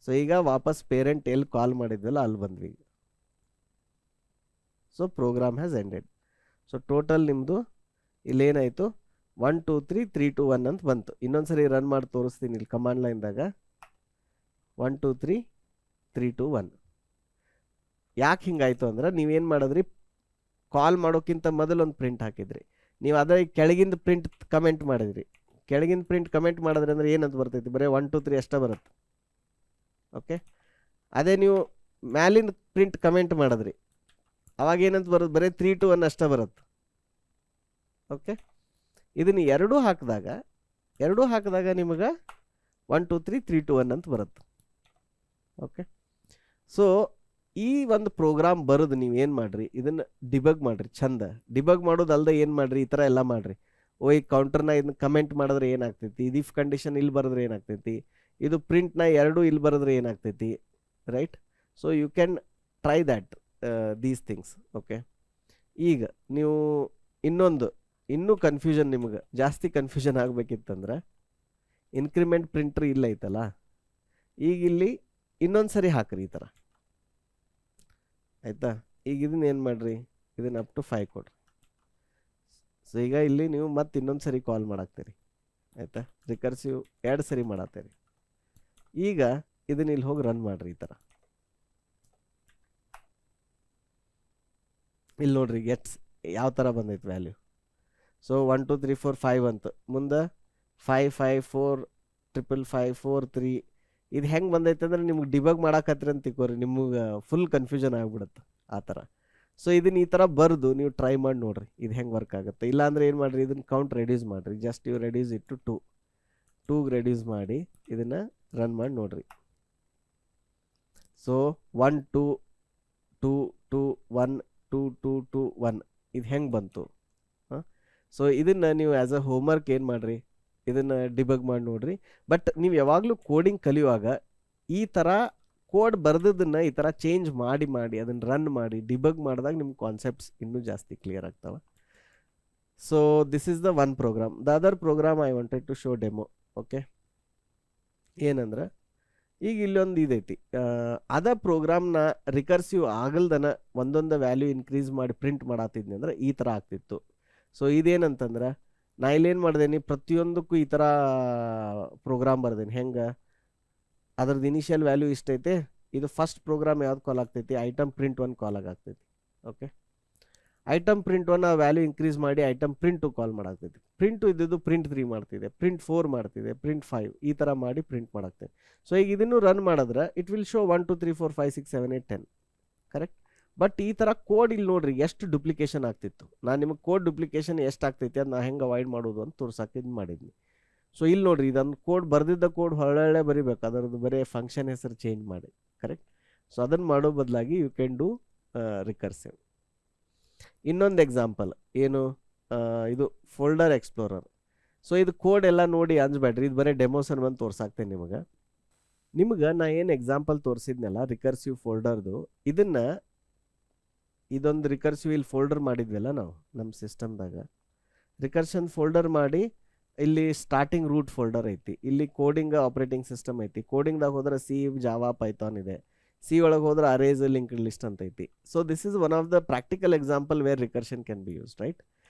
ಸೊ ಈಗ ವಾಪಸ್ ಪೇರೆಂಟ್ ಎಲ್ಲಿ ಕಾಲ್ ಮಾಡಿದ್ವಲ್ಲ ಅಲ್ಲಿ ಬಂದ್ವಿ. So program has ended. So total ನಿಮ್ಮದು ಇಲ್ಲೇನಾಯಿತು 1 2 3 3 2 1 ಅಂತ ಬಂತು. ಇನ್ನೊಂದು ಸರಿ ರನ್ ಮಾಡಿ ತೋರಿಸ್ತೀನಿ ಇಲ್ಲಿ ಕಮಾಂಡ್ ಲೈನ್ದಾಗ 1 2 3 3 2 1. ಯಾಕೆ ಹಿಂಗಾಯ್ತು ಅಂದ್ರೆ ನೀವೇನು ಮಾಡಿದ್ರಿ, ಕಾಲ್ ಮಾಡೋಕ್ಕಿಂತ ಮೊದಲು ಒಂದು ಪ್ರಿಂಟ್ ಹಾಕಿದ್ರಿ. ನೀವು ಅದೇ ಕೆಳಗಿಂದ ಪ್ರಿಂಟ್ ಕಮೆಂಟ್ ಮಾಡಿದ್ರಿ. ಕೆಳಗಿನ ಪ್ರಿಂಟ್ ಕಮೆಂಟ್ ಮಾಡಿದ್ರಿ ಅಂದ್ರೆ ಏನಂತ ಬರ್ತೈತಿ, ಬರೀ 1 2 3 ಅಷ್ಟೇ ಬರುತ್ತೆ. ಓಕೆ, ಅದೇ ನೀವು ಮ್ಯಾಲಿಂದ ಪ್ರಿಂಟ್ ಕಮೆಂಟ್ ಮಾಡಿದ್ರಿ ಅವಾಗ ಏನಂತ ಬರುತ್ತೆ, ಬರೀ 3 2 1 ಅಷ್ಟೇ ಬರುತ್ತೆ. ಓಕೆ, ಇದನ್ನು ಎರಡೂ ಹಾಕಿದಾಗ ನಿಮಗೆ 1 2 3 3 2 1 ಅಂತ ಬರುತ್ತೆ. ಓಕೆ, ಸೊ ಈ ಒಂದು ಪ್ರೋಗ್ರಾಮ್ ಬರೋದು ನೀವು ಏನು ಮಾಡಿರಿ, ಇದನ್ನು ಡಿಬಗ್ ಮಾಡಿರಿ. ಚಂದ ಡಿಬಗ್ ಮಾಡೋದಲ್ದೆ ಏನು ಮಾಡಿರಿ, ಈ ಥರ ಎಲ್ಲ ಮಾಡಿರಿ. ಈ ಕೌಂಟರ್ನ ಇದನ್ನ ಕಮೆಂಟ್ ಮಾಡಿದ್ರೆ ಏನಾಗ್ತೈತಿ, ಇದು ಇಫ್ ಕಂಡೀಷನ್ ಇಲ್ಲಿ ಬರೆದ್ರೆ ಏನಾಗ್ತೈತಿ, ಇದು ಪ್ರಿಂಟ್ನ ಎರಡೂ ಇಲ್ಲಿ ಬರೆದ್ರೆ ಏನಾಗ್ತೈತಿ, right? So you can try that these things. Okay, ಈಗ ನೀವು ಇನ್ನೂ ಕನ್ಫ್ಯೂಷನ್, ನಿಮಗೆ ಜಾಸ್ತಿ ಕನ್ಫ್ಯೂಷನ್ ಆಗಬೇಕಿತ್ತಂದ್ರೆ ಇನ್ಕ್ರಿಮೆಂಟ್ ಪ್ರಿಂಟ್ರ್ ಇಲ್ಲ ಐತಲ್ಲ, ಈಗ ಇಲ್ಲಿ ಇನ್ನೊಂದು ಸರಿ ಹಾಕ್ರಿ ಈ ಥರ, ಆಯಿತಾ? ಈಗ ಇದನ್ನ ಏನು ಮಾಡಿರಿ, ಇದನ್ನು ಅಪ್ ಟು 5 ಕೊಡ್ರಿ. ಸೊ ಈಗ ಇಲ್ಲಿ ನೀವು ಮತ್ತೆ ಇನ್ನೊಂದು ಸರಿ ಕಾಲ್ ಮಾಡಾಕ್ತೀರಿ, ಆಯಿತಾ? ರಿಕರ್ಸಿವ್ 2 ಸರಿ ಮಾಡತ್ತೀರಿ. ಈಗ ಇದನ್ನ ಇಲ್ಲಿ ಹೋಗಿ ರನ್ ಮಾಡಿರಿ ಈ ಥರ. ಇಲ್ಲಿ ನೋಡ್ರಿ ಯಾವ ಥರ ಬಂದೈತೆ ವ್ಯಾಲ್ಯೂ. ಸೊ 1 2 3 4 5 ಅಂತ ಮುಂದೆ 5 5 4 5 5 4 3 ಇದು ಹೆಂಗೆ ಬಂದೈತೆ ಅಂದ್ರೆ ನಿಮ್ಗೆ ಡಿಬಗ್ ಮಾಡಾಕತ್ರಿ ಅಂತ ತಿಳ್ಕೊರಿ, ನಿಮಗೆ ಫುಲ್ ಕನ್ಫ್ಯೂಷನ್ ಆಗಿಬಿಡುತ್ತೆ ಆ ಥರ. ಸೊ ಇದನ್ನ ಈ ಥರ ಬರೆದು ನೀವು ಟ್ರೈ ಮಾಡಿ ನೋಡ್ರಿ ಇದು ಹೆಂಗೆ ವರ್ಕ್ ಆಗುತ್ತೆ. ಇಲ್ಲಾಂದ್ರೆ ಏನು ಮಾಡಿರಿ, ಇದನ್ನು ಕೌಂಟ್ ರೆಡ್ಯೂಸ್ ಮಾಡಿರಿ. ಜಸ್ಟ್ ಇವು ರೆಡ್ಯೂಸ್ ಇಟ್ಟು 2 ರೆಡ್ಯೂಸ್ ಮಾಡಿ ಇದನ್ನು ರನ್ ಮಾಡಿ ನೋಡ್ರಿ. ಸೊ 1 2 2 2 1 2 2 2 1 ಇದು ಹೆಂಗೆ ಬಂತು? ಸೊ ಇದನ್ನು ನೀವು ಆ್ಯಸ್ ಅ ಹೋಮ್ವರ್ಕ್ ಏನು ಮಾಡಿರಿ, ಇದನ್ನು ಡಿಬಗ್ ಮಾಡಿ ನೋಡ್ರಿ. ಬಟ್ ನೀವು ಯಾವಾಗಲೂ ಕೋಡಿಂಗ್ ಕಲಿಯುವಾಗ ಈ ಥರ ಕೋಡ್ ಬರೆದದನ್ನು ಈ ಥರ ಚೇಂಜ್ ಮಾಡಿ ಅದನ್ನು ರನ್ ಮಾಡಿ ಡಿಬಗ್ ಮಾಡಿದಾಗ ನಿಮ್ಮ ಕಾನ್ಸೆಪ್ಟ್ಸ್ ಇನ್ನೂ ಜಾಸ್ತಿ ಕ್ಲಿಯರ್ ಆಗ್ತವೆ. So this is the one program. The other program I wanted to show demo. Okay, ಏನಂದ್ರೆ ಈಗ ಇಲ್ಲೊಂದು ಇದೈತಿ, ಅದ ಪ್ರೋಗ್ರಾಮ್ನ ರಿಕರ್ಸಿವ್ ಆಗಲ್ದನ ಒಂದೊಂದು ವ್ಯಾಲ್ಯೂ ಇನ್ಕ್ರೀಸ್ ಮಾಡಿ ಪ್ರಿಂಟ್ ಮಾಡತ್ತಿದ್ನಿ ಅಂದ್ರೆ ಈ ಥರ ಆಗ್ತಿತ್ತು. ಸೊ ಇದೇನಂತಂದ್ರೆ ನಾ ಇಲ್ಲೇನು ಮಾಡ್ದೇನಿ, ಪ್ರತಿಯೊಂದಕ್ಕೂ ಈ ಥರ ಪ್ರೋಗ್ರಾಮ್ ಬರ್ದೇನಿ. ಹೆಂಗೆ, ಅದ್ರದ್ದು ಇನಿಷಿಯಲ್ ವ್ಯಾಲ್ಯೂ ಇಷ್ಟೈತೆ, ಇದು ಫಸ್ಟ್ ಪ್ರೋಗ್ರಾಮ್ ಯಾವ್ದು ಕಾಲ್ ಆಗ್ತೈತಿ, ಐಟಮ್ ಪ್ರಿಂಟ್ 1 ಕಾಲ್ ಆಗ್ತೈತಿ. ಓಕೆ, ಐಟಮ್ ಪ್ರಿಂಟ್ 1 ಆ ವ್ಯಾಲ್ಯೂ ಇನ್ಕ್ರೀಸ್ ಮಾಡಿ ಐಟಮ್ ಪ್ರಿಂಟ್ 2 ಕಾಲ್ ಮಾಡಾಕ್ತೈತಿ. ಪ್ರಿಂಟ್ 2 ಇದ್ದಿದ್ದು ಪ್ರಿಂಟ್ 3 ಮಾಡ್ತಿದೆ, ಪ್ರಿಂಟ್ 4 ಮಾಡ್ತಿದೆ, ಪ್ರಿಂಟ್ 5 ಈ ಥರ ಮಾಡಿ ಪ್ರಿಂಟ್ ಮಾಡಾಕ್ತೈತಿ. ಸೊ ಈಗ ಇದನ್ನು ರನ್ ಮಾಡಿದ್ರೆ it will show 1 2 3 4 5 6 7 8 10 correct. But ಈ ಥರ ಕೋಡ್ ಇಲ್ಲಿ ನೋಡ್ರಿ ಎಷ್ಟು ಡುಪ್ಲಿಕೇಶನ್ ಆಗ್ತಿತ್ತು. ನಾನು ನಿಮಗೆ ಕೋಡ್ ಡುಪ್ಲಿಕೇಶನ್ ಎಷ್ಟು ಆಗ್ತೈತಿ ಅದು ನಾ ಹೆಂಗೆ ಅವಾಯ್ಡ್ ಮಾಡೋದು ಅಂತ ತೋರ್ಸಕ್ಕೆ ಇದು ಮಾಡಿದ್ನಿ. ಸೊ ಇಲ್ಲಿ ನೋಡ್ರಿ, ಇದನ್ನು ಕೋಡ್ ಬರೆದಿದ್ದ ಕೋಡ್ ಹೊಳ್ಳೆ ಬರೀಬೇಕು, ಅದರದ್ದು ಬರೀ ಫಂಕ್ಷನ್ ಹೆಸರು ಚೇಂಜ್ ಮಾಡಿ, ಕರೆಕ್ಟ್. ಸೊ ಅದನ್ನು ಮಾಡೋ ಬದಲಾಗಿ ಯು ಕ್ಯಾನ್ ಡೂ ರಿಕರ್ಸಿವ್. ಇನ್ನೊಂದು ಎಕ್ಸಾಂಪಲ್ ಏನು, ಇದು ಫೋಲ್ಡರ್ ಎಕ್ಸ್ಪ್ಲೋರರ್. ಸೊ ಇದು ಕೋಡ್ ಎಲ್ಲ ನೋಡಿ ಅಂಜಬೇಡ್ರಿ, ಇದು ಬರೀ ಡೆಮೋಸನ್ ಬಂದು ತೋರ್ಸಾಕ್ತೇನೆ ನಿಮಗೆ ನಾ ಏನು ಎಕ್ಸಾಂಪಲ್ ತೋರಿಸಿದ್ನಲ್ಲ ರಿಕರ್ಸಿವ್ ಫೋಲ್ಡರ್ದು, ಇದೊಂದು ರಿಕರ್ಸಿವ್ ಇಲ್ಲಿ ಫೋಲ್ಡರ್ ಮಾಡಿದ್ವಲ್ಲ ನಾವು ನಮ್ಮ ಸಿಸ್ಟಮ್ದಾಗ. ರಿಕರ್ಷನ್ ಫೋಲ್ಡರ್ ಮಾಡಿ ಇಲ್ಲಿ ಸ್ಟಾರ್ಟಿಂಗ್ ರೂಟ್ ಫೋಲ್ಡರ್ ಐತಿ, ಇಲ್ಲಿ ಕೋಡಿಂಗ್ ಆಪ್ರೇಟಿಂಗ್ ಸಿಸ್ಟಮ್ ಐತಿ. ಕೋಡಿಂಗ್ದಾಗ ಹೋದ್ರೆ ಸಿ, ಜಾವಾ, ಪೈಥಾನ್ ಇದೆ. ಸಿ ಒಳಗೆ ಹೋದ್ರೆ ಅರೇಸ್ ಲಿಂಕ್ಡ್ ಲಿಸ್ಟ್ ಅಂತ ಐತಿ. So this is one of the practical example where recursion can be used, right?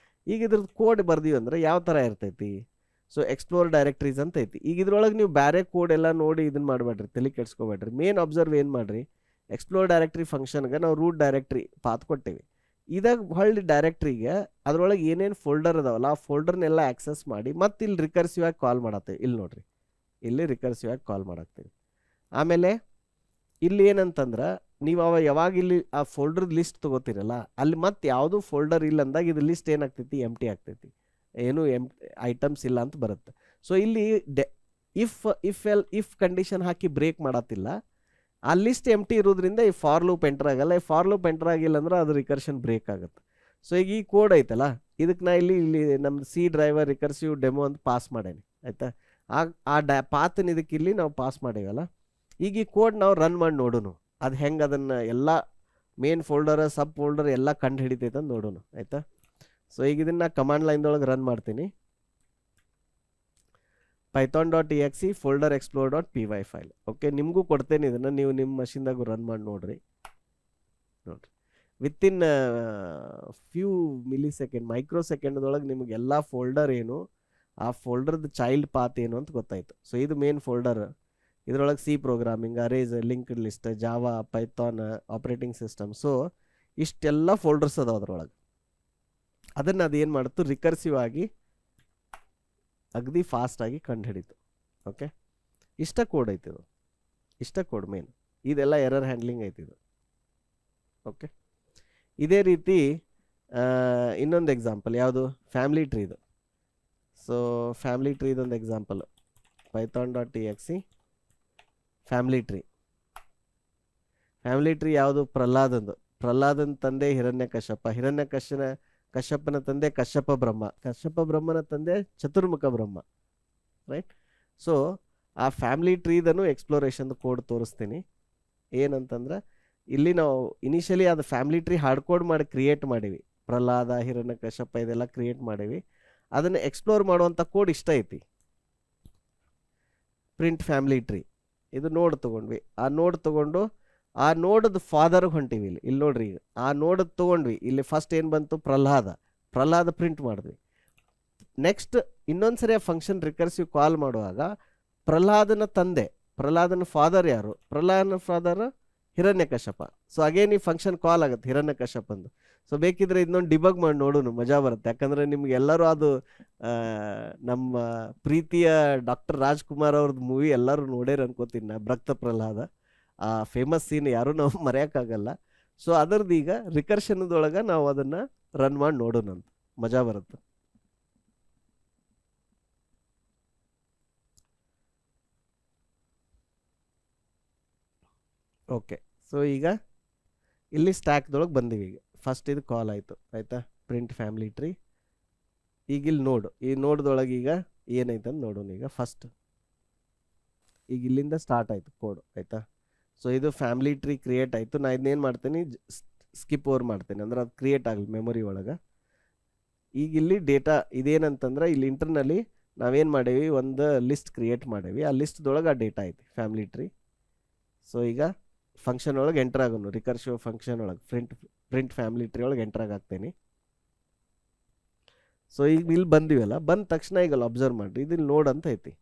ಈಗ ಇದ್ರದ್ದು ಕೋಡ್ ಬರ್ದೀವಿ ಅಂದ್ರೆ ಯಾವ ಥರ ಇರ್ತೈತಿ, ಸೊ ಎಕ್ಸ್ಪ್ಲೋರ್ ಡೈರೆಕ್ಟ್ರೀಸ್ ಅಂತ ಐತಿ. ಈಗ ಇದ್ರೊಳಗೆ ನೀವು ಬೇರೆ ಕೋಡ್ ಎಲ್ಲ ನೋಡಿ ಇದನ್ನ ಮಾಡಬೇಡ್ರಿ, ತಲೆ ಕೆಡ್ಸ್ಕೊಬೇಡ್ರಿ. ಮೇನ್ ಅಬ್ಸರ್ವ್ ಏನು ಮಾಡಿರಿ, ಎಕ್ಸ್ಪ್ಲೋರ್ ಡೈರೆಕ್ಟ್ರಿ ಫಂಕ್ಷನ್ಗೆ ನಾವು ರೂಟ್ ಡೈರೆಕ್ಟ್ರಿ ಪಾತ್ ಕೊಟ್ಟೇವಿ. ಇದಾಗ ಹೊಳ್ಳಿ ಡೈರೆಕ್ಟ್ರಿಗೆ ಅದ್ರೊಳಗೆ ಏನೇನು ಫೋಲ್ಡರ್ ಅದಾವಲ್ಲ ಆ ಫೋಲ್ಡರ್ನೆಲ್ಲ ಆಕ್ಸೆಸ್ ಮಾಡಿ ಮತ್ತೆ ಇಲ್ಲಿ ರಿಕರ್ಸಿವ್ ಆಗಿ ಕಾಲ್ ಮಾಡತ್ತೇವೆ. ಇಲ್ಲಿ ನೋಡ್ರಿ, ಇಲ್ಲಿ ರಿಕರ್ಸಿವ್ ಆಗಿ ಕಾಲ್ ಮಾಡಾಕ್ತೀವಿ. ಆಮೇಲೆ ಇಲ್ಲಿ ಏನಂತಂದ್ರೆ ನೀವು ಯಾವಾಗ ಇಲ್ಲಿ ಆ ಫೋಲ್ಡರ್ ಲಿಸ್ಟ್ ತೊಗೋತೀರಲ್ಲ ಅಲ್ಲಿ ಮತ್ತೆ ಯಾವುದೂ ಫೋಲ್ಡರ್ ಇಲ್ಲ ಅಂದಾಗ ಇದು ಲಿಸ್ಟ್ ಏನಾಗ್ತೈತಿ, ಎಂಟಿ ಆಗ್ತೈತಿ, ಏನು ಐಟಮ್ಸ್ ಇಲ್ಲ ಅಂತ ಬರುತ್ತೆ. ಸೊ ಇಲ್ಲಿ ಇಫ್ ಕಂಡೀಷನ್ ಹಾಕಿ ಬ್ರೇಕ್ ಮಾಡತ್ತಿಲ್ಲ, ಆ ಲಿಸ್ಟ್ ಎಂಟಿ ಇರೋದ್ರಿಂದ ಈ ಫಾರ್ ಲೂಪ್ ಎಂಟರ್ ಆಗಲ್ಲ. ಈ ಫಾರ್ ಲೂಪ್ ಎಂಟರ್ ಆಗಿಲ್ಲ ಅಂದ್ರೆ ಅದು ರಿಕರ್ಷನ್ ಬ್ರೇಕ್ ಆಗುತ್ತೆ. ಸೊ ಈಗ ಈ ಕೋಡ್ ಐತಲ್ಲ ಇದಕ್ಕೆ ನಾ ಇಲ್ಲಿ ನಮ್ಮ ಸಿ ಡ್ರೈವರ್ ರಿಕರ್ಸಿವ್ ಡೆಮೋ ಅಂತ ಪಾಸ್ ಮಾಡೇನಿ, ಆಯಿತಾ? ಆ ಪಾತನ ಇದಕ್ಕೆ ಇಲ್ಲಿ ನಾವು ಪಾಸ್ ಮಾಡೇವಲ್ಲ. ಈಗ ಈ ಕೋಡ್ ನಾವು ರನ್ ಮಾಡಿ ನೋಡೋಣ ಅದು ಹೆಂಗೆ ಅದನ್ನು ಎಲ್ಲ ಮೇನ್ ಫೋಲ್ಡರ್ ಸಬ್ ಫೋಲ್ಡರ್ ಎಲ್ಲ ಕಂಡು ಹಿಡಿತೈತೆ ಅಂತ ನೋಡೋಣ, ಆಯಿತಾ? ಸೊ ಈಗ ಇದನ್ನು ಕಮಾಂಡ್ ಲೈನ್ದೊಳಗೆ ರನ್ ಮಾಡ್ತೀನಿ. python.exe folder explore.py file. Okay, ನಿಮಗೂ ಕೊಡ್ತೇನೆ ಇದನ್ನು, ನೀವು ನಿಮ್ಮ ಮಷಿನ್ದಾಗ ರನ್ ಮಾಡಿ ನೋಡ್ರಿ. ವಿತಿನ್ ಫ್ಯೂ ಮಿಲಿ ಸೆಕೆಂಡ್ ಮೈಕ್ರೋ ಸೆಕೆಂಡ್ದೊಳಗೆ ನಿಮಗೆ ಎಲ್ಲ ಫೋಲ್ಡರ್ ಏನು, ಆ ಫೋಲ್ಡರ್ದು ಚೈಲ್ಡ್ ಪಾತ್ ಏನು ಅಂತ ಗೊತ್ತಾಯ್ತು. ಸೊ ಇದು ಮೇನ್ ಫೋಲ್ಡರ್. ಇದರೊಳಗೆ C programming, arrays, linked list, Java, Python, operating system. So ಇಷ್ಟೆಲ್ಲ ಫೋಲ್ಡರ್ಸ್ ಅದಾವ ಅದ್ರೊಳಗೆ. ಅದನ್ನು ಅದು ಏನು ಮಾಡ್ತು, ರಿಕರ್ಸಿವ್ ಆಗಿ ಅಗದಿ ಫಾಸ್ಟಾಗಿ ಕಂಡು ಹಿಡಿತು. ಓಕೆ, ಇಷ್ಟ ಕೋಡ್ ಐತಿದು, ಇಷ್ಟ ಕೋಡ್ ಮೇನ್. ಇದೆಲ್ಲ ಎರರ್ ಹ್ಯಾಂಡ್ಲಿಂಗ್ ಐತಿದು. ಓಕೆ, ಇದೇ ರೀತಿ ಇನ್ನೊಂದು ಎಕ್ಸಾಂಪಲ್ ಯಾವುದು, ಫ್ಯಾಮಿಲಿ ಟ್ರೀದು. ಸೊ ಫ್ಯಾಮಿಲಿ ಟ್ರೀದೊಂದು example, python.exe family tree. Family tree ಯಾವುದು, ಪ್ರಹ್ಲಾದನ ತಂದೆ ಕಶ್ಯಪನ ತಂದೆ ಕಶ್ಯಪ ಬ್ರಹ್ಮನ ತಂದೆ ಚತುರ್ಮುಖ ಬ್ರಹ್ಮ, ರೈಟ್. ಸೊ ಆ ಫ್ಯಾಮಿಲಿ ಟ್ರೀದನು ಎಕ್ಸ್ಪ್ಲೋರೇಷನ್ ಕೋಡ್ ತೋರಿಸ್ತೀನಿ. ಏನಂತಂದ್ರೆ ಇಲ್ಲಿ ನಾವು ಇನಿಷಿಯಲಿ ಅದು ಫ್ಯಾಮಿಲಿ ಟ್ರೀ ಹಾರ್ಡ್ ಕೋಡ್ ಮಾಡಿ ಕ್ರಿಯೇಟ್ ಮಾಡೀವಿ, ಪ್ರಹ್ಲಾದ, ಹಿರಣ್ಯಕಶ್ಯಪ ಇದೆಲ್ಲ ಕ್ರಿಯೇಟ್ ಮಾಡೀವಿ. ಅದನ್ನು ಎಕ್ಸ್ಪ್ಲೋರ್ ಮಾಡುವಂಥ ಕೋಡ್ ಇಷ್ಟ ಐತಿ, ಪ್ರಿಂಟ್ ಫ್ಯಾಮಿಲಿ ಟ್ರೀ. ಇದು ನೋಡ್ ತೊಗೊಂಡ್ವಿ, ಆ ನೋಡ್ ತೊಗೊಂಡು ಆ ನೋಡದ ಫಾದರ್ಗೆ ಹೊಂಟಿವಿ. ಇಲ್ಲಿ ನೋಡ್ರಿ, ಈಗ ಆ ನೋಡದ್ ತೊಗೊಂಡ್ವಿ. ಇಲ್ಲಿ ಫಸ್ಟ್ ಏನು ಬಂತು, ಪ್ರಹ್ಲಾದ ಪ್ರಿಂಟ್ ಮಾಡಿದ್ವಿ. ನೆಕ್ಸ್ಟ್ ಇನ್ನೊಂದ್ಸರಿ ಆ ಫಂಕ್ಷನ್ ರಿಕರ್ಸಿವ್ ಕಾಲ್ ಮಾಡುವಾಗ ಪ್ರಹ್ಲಾದನ ಫಾದರ್ ಯಾರು, ಪ್ರಹ್ಲಾದನ ಫಾದರ್ ಹಿರಣ್ಯಕಶ್ಯಪ. ಸೊ ಅಗೇನ್ ಈ ಫಂಕ್ಷನ್ ಕಾಲ್ ಆಗುತ್ತೆ ಹಿರಣ್ಯಕಶ್ಯಪಂದು. ಸೊ ಬೇಕಿದ್ರೆ ಇದನ್ನೊಂದು ಡಿಬಗ್ ಮಾಡಿ ನೋಡೋಣ, ಮಜಾ ಬರುತ್ತೆ. ಯಾಕಂದರೆ ನಿಮ್ಗೆ ಎಲ್ಲರೂ ಅದು ನಮ್ಮ ಪ್ರೀತಿಯ ಡಾಕ್ಟರ್ ರಾಜ್ಕುಮಾರ್ ಅವ್ರದ್ದು ಮೂವಿ ಎಲ್ಲರೂ ನೋಡ್ಯಾರ ಅನ್ಕೋತೀನಿ ನಾ, ಭಕ್ತ ಪ್ರಹ್ಲಾದ. ಆ ಫೇಮಸ್ ಸೀನ್ ಯಾರೂ ನಾವು ಮರೆಯೋಕ್ಕಾಗಲ್ಲ. ಸೊ ಅದರದ್ದು ಈಗ ರಿಕರ್ಷನ್ದೊಳಗೆ ನಾವು ಅದನ್ನು ರನ್ ಮಾಡಿ ನೋಡೋಣ ಅಂತ, ಮಜಾ ಬರುತ್ತೆ. ಓಕೆ, ಸೊ ಈಗ ಇಲ್ಲಿ ಸ್ಟ್ಯಾಕ್ದೊಳಗೆ ಬಂದೀವಿ. ಈಗ ಫಸ್ಟ್ ಇದು ಕಾಲ್ ಆಯಿತು, ಆಯಿತಾ, ಪ್ರಿಂಟ್ ಫ್ಯಾಮಿಲಿ ಟ್ರೀ. ಈಗ ಇಲ್ಲಿ ನೋಡು, ಈ ನೋಡ್ದೊಳಗೆ ಈಗ ಏನೈತೆ ಅಂತ ನೋಡೋಣ. ಈಗ ಫಸ್ಟ್ ಈಗ ಇಲ್ಲಿಂದ ಸ್ಟಾರ್ಟ್ ಆಯಿತು ಕೋಡ್, ಆಯಿತಾ. ಸೊ ಇದು ಫ್ಯಾಮಿಲಿ ಟ್ರೀ ಕ್ರಿಯೇಟ್ ಆಯಿತು. ನಾ ಇದನ್ನೇನು ಮಾಡ್ತೀನಿ, ಸ್ಕಿಪ್ ಓವರ್ ಮಾಡ್ತೀನಿ, ಅಂದ್ರೆ ಅದು ಕ್ರಿಯೇಟ್ ಆಗಲಿ ಮೆಮೊರಿ ಒಳಗೆ. ಈಗ ಇಲ್ಲಿ ಡೇಟಾ ಇದೇನಂತಂದ್ರೆ ಇಲ್ಲಿ ಇಂಟರ್ನಲ್ಲಿ ನಾವೇನು ಮಾಡೇವಿ, ಒಂದು ಲಿಸ್ಟ್ ಕ್ರಿಯೇಟ್ ಮಾಡೇವಿ. ಆ ಲಿಸ್ಟ್ದೊಳಗೆ ಆ ಡೇಟಾ ಐತಿ ಫ್ಯಾಮಿಲಿ ಟ್ರೀ. ಸೊ ಈಗ ಫಂಕ್ಷನ್ ಒಳಗೆ ಎಂಟರ್ ಆಗೋನು, ರಿಕರ್ಸಿವ್ ಫಂಕ್ಷನ್ ಒಳಗೆ ಪ್ರಿಂಟ್ ಫ್ಯಾಮಿಲಿ ಟ್ರೀ ಒಳಗೆ ಎಂಟರ್ ಆಗ್ತೇನೆ. ಸೊ ಈಗ ಇಲ್ಲಿ ಬಂದಿವಲ್ಲ, ಬಂದ ತಕ್ಷಣ ಈಗ ಅಲ್ಲಿ ಅಬ್ಸರ್ವ್ ಮಾಡಿರಿ, ಇದು ನೋಡ್ ಅಂತ ಐತಿ.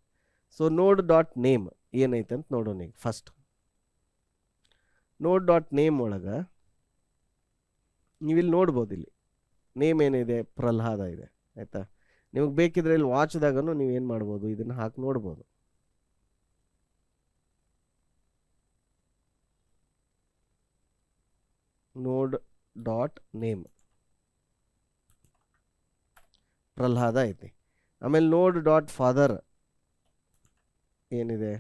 ಸೊ ನೋಡ್ ಡಾಟ್ ನೇಮ್ ಏನೈತೆ ಅಂತ ನೋಡೋಣ. ಈಗ ಫಸ್ಟ್ ನೋಡ್ ಡಾಟ್ ನೇಮ್ ಒಳಗೆ ನೀವಿಲ್ಲಿ ನೋಡ್ಬೋದು, ಇಲ್ಲಿ ನೇಮ್ ಏನಿದೆ, ಪ್ರಹ್ಲಾದ ಇದೆ, ಆಯಿತಾ. ನಿಮಗೆ ಬೇಕಿದ್ರೆ ಇಲ್ಲಿ ವಾಚ್ದಾಗನು ನೀವೇನು ಮಾಡ್ಬೋದು, ಇದನ್ನು ಹಾಕಿ ನೋಡ್ಬೋದು. ನೋಡ್ ಡಾಟ್ ನೇಮ್ ಪ್ರಹ್ಲಾದ ಐತಿ. ಆಮೇಲೆ ನೋಡ್ ಡಾಟ್ ಫಾದರ್ ಏನಿದೆ,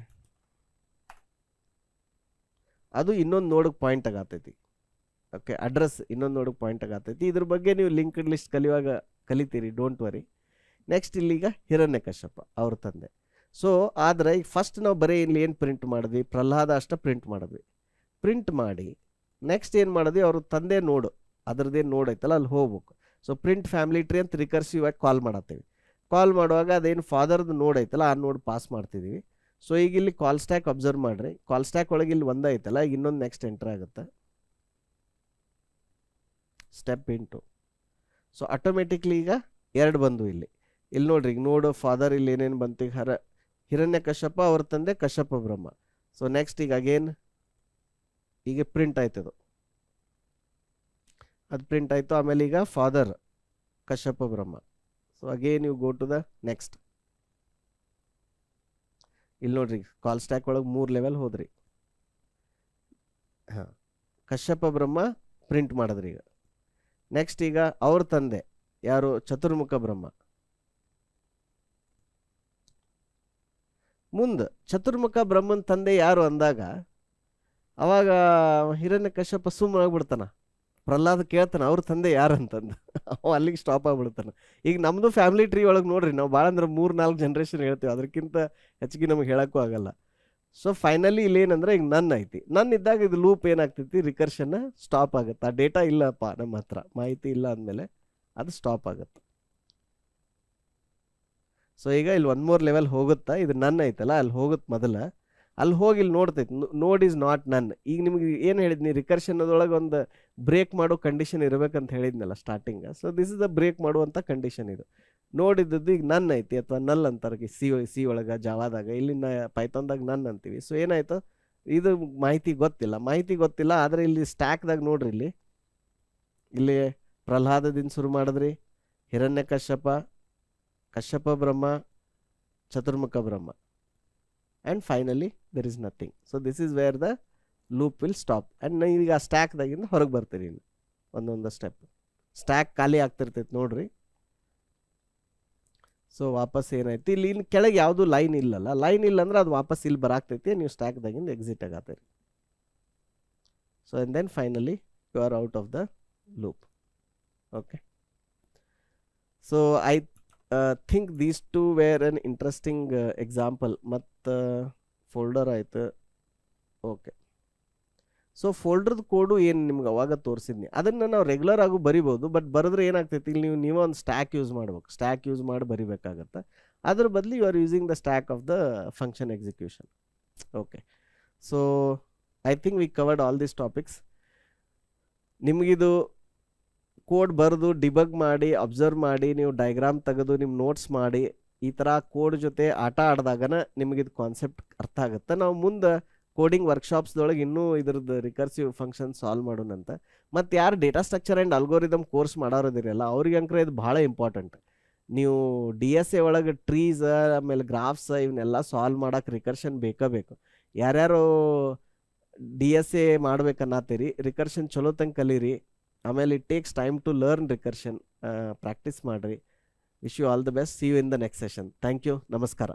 ಅದು ಇನ್ನೊಂದು ನೋಡಕ್ಕೆ ಪಾಯಿಂಟ್ ಆಗತೈತಿ. ಓಕೆ, ಅಡ್ರೆಸ್ ಇನ್ನೊಂದು ನೋಡಕ್ಕೆ ಪಾಯಿಂಟ್ ಆಗತೈತಿ. ಇದ್ರ ಬಗ್ಗೆ ನೀವು ಲಿಂಕ್ಡ್ ಲಿಸ್ಟ್ ಕಲಿಯುವಾಗ ಕಲಿತೀರಿ, ಡೋಂಟ್ ವರಿ. ನೆಕ್ಸ್ಟ್ ಇಲ್ಲಿಗ ಹಿರಣ್ಯಕಶ್ಯಪ ಅವ್ರ ತಂದೆ. ಸೊ ಆದರೆ ಈಗ ಫಸ್ಟ್ ನಾವು ಬರೀ ಇಲ್ಲಿ ಏನು ಪ್ರಿಂಟ್ ಮಾಡಿದ್ವಿ, ಪ್ರಹ್ಲಾದ ಅಷ್ಟ ಪ್ರಿಂಟ್ ಮಾಡಿದ್ವಿ. ಪ್ರಿಂಟ್ ಮಾಡಿ ನೆಕ್ಸ್ಟ್ ಏನು ಮಾಡಿದ್ವಿ, ಅವ್ರ ತಂದೆ ನೋಡು, ಅದ್ರದ್ದೇನು ನೋಡ್ ಐತಲ್ಲ ಅಲ್ಲಿ ಹೋಗ್ಬೇಕು. ಸೊ ಪ್ರಿಂಟ್ ಫ್ಯಾಮಿಲಿ ಟ್ರೀ ಅಂತ ರಿಕರ್ಸಿವ್ ಆಗಿ ಕಾಲ್ ಮಾಡತ್ತೀವಿ. ಕಾಲ್ ಮಾಡುವಾಗ ಅದೇನು ಫಾದರ್ದು ನೋಡ್ ಐತಲ್ಲ ಆ ನೋಡ್ ಪಾಸ್ ಮಾಡ್ತಿದ್ದೀವಿ. ಸೊ ಈಗ ಇಲ್ಲಿ ಕಾಲ್ ಸ್ಟ್ಯಾಕ್ ಅಬ್ಸರ್ವ್ ಮಾಡಿರಿ, ಕಾಲ್ ಸ್ಟ್ಯಾಕ್ ಒಳಗೆ ಇಲ್ಲಿ ಒಂದೇ ಐತಲ್ಲ, ಈಗ ಇನ್ನೊಂದು ನೆಕ್ಸ್ಟ್ ಎಂಟರ್ ಆಗುತ್ತೆ, ಸ್ಟೆಪ್ ಇಂಟು. ಸೊ ಆಟೋಮೆಟಿಕ್ಲಿ ಈಗ ಎರಡು ಬಂದು ಇಲ್ಲಿ ನೋಡ್ರಿ. ಈಗ ನೋಡು ಫಾದರ್ ಇಲ್ಲಿ ಏನೇನು ಬಂತು, ಈಗ ಹಿರಣ್ಯಕಶ್ಯಪ ಅವ್ರ ತಂದೆ ಕಶ್ಯಪ ಬ್ರಹ್ಮ. ಸೊ ನೆಕ್ಸ್ಟ್ ಈಗ ಅಗೇನ್ ಈಗ ಪ್ರಿಂಟ್ ಆಯ್ತದು, ಅದು ಪ್ರಿಂಟ್ ಆಯಿತು. ಆಮೇಲೆ ಈಗ father Kashyapa Brahma. So again you go to the next. ಇಲ್ಲಿ ನೋಡ್ರಿ, ಕಾಲ್ ಸ್ಟ್ಯಾಕ್ ಒಳಗೆ 3 ಲೆವೆಲ್ ಹೋದ್ರಿ. ಹಾಂ, ಕಶ್ಯಪ ಬ್ರಹ್ಮ ಪ್ರಿಂಟ್ ಮಾಡಿದ್ರಿ. ಈಗ ನೆಕ್ಸ್ಟ್ ಈಗ ಅವ್ರ ತಂದೆ ಯಾರು, ಚತುರ್ಮುಖ ಬ್ರಹ್ಮ. ಮುಂದೆ ಚತುರ್ಮುಖ ಬ್ರಹ್ಮನ ತಂದೆ ಯಾರು ಅಂದಾಗ ಅವಾಗ ಹಿರಣ್ಯಕಶ್ಯಪ ಸುಮ್ಮನಾಗ್ಬಿಡ್ತಾನ. ಪ್ರಹ್ಲಾದ ಕೇಳ್ತಾನೆ ಅವ್ರ ತಂದೆ ಯಾರು ಅಂತಂದು, ಅವ ಅಲ್ಲಿಗೆ ಸ್ಟಾಪ್ ಆಗ್ಬಿಡ್ತಾನೆ. ಈಗ ನಮ್ಮದು ಫ್ಯಾಮಿಲಿ ಟ್ರೀ ಒಳಗೆ ನೋಡ್ರಿ, ನಾವು ಭಾಳ ಅಂದ್ರೆ 3-4 ಜನ್ರೇಷನ್ ಹೇಳ್ತೀವಿ, ಅದಕ್ಕಿಂತ ಹೆಚ್ಚಿಗೆ ನಮಗೆ ಹೇಳೋಕ್ಕೂ ಆಗಲ್ಲ. ಸೊ ಫೈನಲಿ ಇಲ್ಲಿ ಏನಂದ್ರೆ ಈಗ ನನ್ ಐತಿ, ನನ್ ಇದ್ದಾಗ ಇದು ಲೂಪ್ ಏನಾಗ್ತೈತಿ, ರಿಕರ್ಷನ್ ಸ್ಟಾಪ್ ಆಗುತ್ತೆ. ಆ ಡೇಟಾ ಇಲ್ಲಪ್ಪ ನಮ್ಮ ಹತ್ರ, ಮಾಹಿತಿ ಇಲ್ಲ ಅಂದಮೇಲೆ ಅದು ಸ್ಟಾಪ್ ಆಗುತ್ತೆ. ಸೊ ಈಗ ಇಲ್ಲಿ 1 more ಲೆವೆಲ್ ಹೋಗುತ್ತಾ, ಇದು ನನ್ ಐತಲ್ಲ ಅಲ್ಲಿ ಹೋಗುತ್ತೆ ಮೊದಲ. ಅಲ್ಲಿ ಹೋಗಿ ಇಲ್ಲಿ ನೋಡ್ತೈತಿ ನೋಡ್ ಈಸ್ ನಾಟ್ ನನ್. ಈಗ ನಿಮ್ಗೆ ಏನು ಹೇಳಿದ್ನಿ, ರಿಕರ್ಷನ್ ಅದೊಳಗೆ ಒಂದು ಬ್ರೇಕ್ ಮಾಡೋ ಕಂಡೀಷನ್ ಇರಬೇಕಂತ ಹೇಳಿದ್ನಲ್ಲ starting. So this is the break ಮಾಡುವಂಥ ಕಂಡೀಷನ್ ಇದು. ನೋಡಿದ್ದದ್ದು ಈಗ ನನ್ ಐತಿ ಅಥವಾ ನಲ್ ಅಂತಾರೆ ಸಿ ಒಳಗೆ, ಜಾವಾದಾಗ. ಇಲ್ಲಿ ಪೈಥಾನ್ದಾಗ ನನ್ ಅಂತೀವಿ. ಸೊ ಏನಾಯ್ತು, ಇದು ಮಾಹಿತಿ ಗೊತ್ತಿಲ್ಲ. ಆದರೆ ಇಲ್ಲಿ ಸ್ಟ್ಯಾಕ್ದಾಗ ನೋಡ್ರಿ, ಇಲ್ಲಿ ಪ್ರಹ್ಲಾದದಿಂದ ಶುರು ಮಾಡಿದ್ರಿ, ಹಿರಣ್ಯ Kashyapa Brahma, Chaturmukha Brahma, and finally there is nothing. So this is where the loop will stop. And ನೀವೀಗ ಆ ಸ್ಟ್ಯಾಕ್ದಾಗಿಂದ ಹೊರಗೆ ಬರ್ತೀರಿ. ಇನ್ನು ಒಂದೊಂದು ಸ್ಟ್ಯಾಕ್ ಖಾಲಿ ಆಗ್ತಿರ್ತೈತೆ ನೋಡ್ರಿ. ಸೊ ವಾಪಸ್ ಏನಾಯ್ತು, ಇಲ್ಲಿ ಇನ್ನು ಕೆಳಗೆ ಯಾವುದು ಲೈನ್ ಇಲ್ಲಲ್ಲ. ಲೈನ್ ಇಲ್ಲ ಅಂದ್ರೆ ಅದು ವಾಪಸ್ ಇಲ್ಲಿ ಬರಾಕ್ತೈತಿ, ನೀವು ಸ್ಟ್ಯಾಕ್ದಾಗಿಂದ ಎಕ್ಸಿಟ್ ಆಗತ್ತೀರಿ. So and then finally you are out of the loop. Okay, so I think these two were an interesting example. ಮತ್ತು ಫೋಲ್ಡರ್ ಆಯಿತು. ಓಕೆ, ಸೊ ಫೋಲ್ಡರ್ದು ಕೋಡು ಏನು ನಿಮ್ಗೆ ಅವಾಗ ತೋರಿಸಿದ್ನಿ ಅದನ್ನು ನಾವು ರೆಗ್ಯುಲರ್ ಆಗು ಬರಿಬೋದು. ಬಟ್ ಬರೆದ್ರೆ ಏನಾಗ್ತೈತಿ, ಇಲ್ಲಿ ನೀವೇ ಒಂದು ಸ್ಟ್ಯಾಕ್ ಯೂಸ್ ಮಾಡ್ಬೇಕು. ಸ್ಟ್ಯಾಕ್ ಯೂಸ್ ಮಾಡಿ ಬರಿಬೇಕಾಗತ್ತೆ. ಅದ್ರ ಬದಲು you are using the stack of the function execution. Okay, so I think we covered all these topics. ನಿಮಗಿದು ಕೋಡ್ ಬರೆದು ಡಿಬಗ್ ಮಾಡಿ, ಅಬ್ಸರ್ವ್ ಮಾಡಿ, ನೀವು ಡಯಾಗ್ರಾಮ್ ತೆಗೆದು ನಿಮ್ಮ ನೋಟ್ಸ್ ಮಾಡಿ, ಈ ಥರ ಕೋಡ್ ಜೊತೆ ಆಟ ಆಡಿದಾಗನ ನಿಮಗಿದು ಕಾನ್ಸೆಪ್ಟ್ ಅರ್ಥ ಆಗುತ್ತೆ. ನಾವು ಮುಂದೆ ಕೋಡಿಂಗ್ ವರ್ಕ್ಶಾಪ್ಸ್ದೊಳಗೆ ಇನ್ನೂ ಇದ್ರದ್ದು ರಿಕರ್ಸಿವ್ ಫಂಕ್ಷನ್ ಸಾಲ್ವ್ ಮಾಡೋಣಂತ. ಮತ್ತು ಯಾರು data structure and algorithm course ಮಾಡೋರಿದಿರಲ್ಲ ಅವ್ರಿಗೆ ಅಂಕರ ಇದು ಭಾಳ ಇಂಪಾರ್ಟೆಂಟ್. ನೀವು DSA ಒಳಗೆ ಟ್ರೀಸ್ ಆಮೇಲೆ ಗ್ರಾಫ್ಸ್ ಇವನ್ನೆಲ್ಲ ಸಾಲ್ವ್ ಮಾಡೋಕೆ ರಿಕರ್ಷನ್ ಬೇಕು. ಯಾರ್ಯಾರು DSA ಮಾಡ್ಬೇಕನ್ನತ್ತೀರಿ, ರಿಕರ್ಷನ್ ಚಲೋ ತಂಗೆ ಕಲೀರಿ. ಆಮೇಲೆ it takes time to learn recursion. Practice ಮಾಡಿರಿ. Wish you all the best. See you in the next session. Thank you. ನಮಸ್ಕಾರ.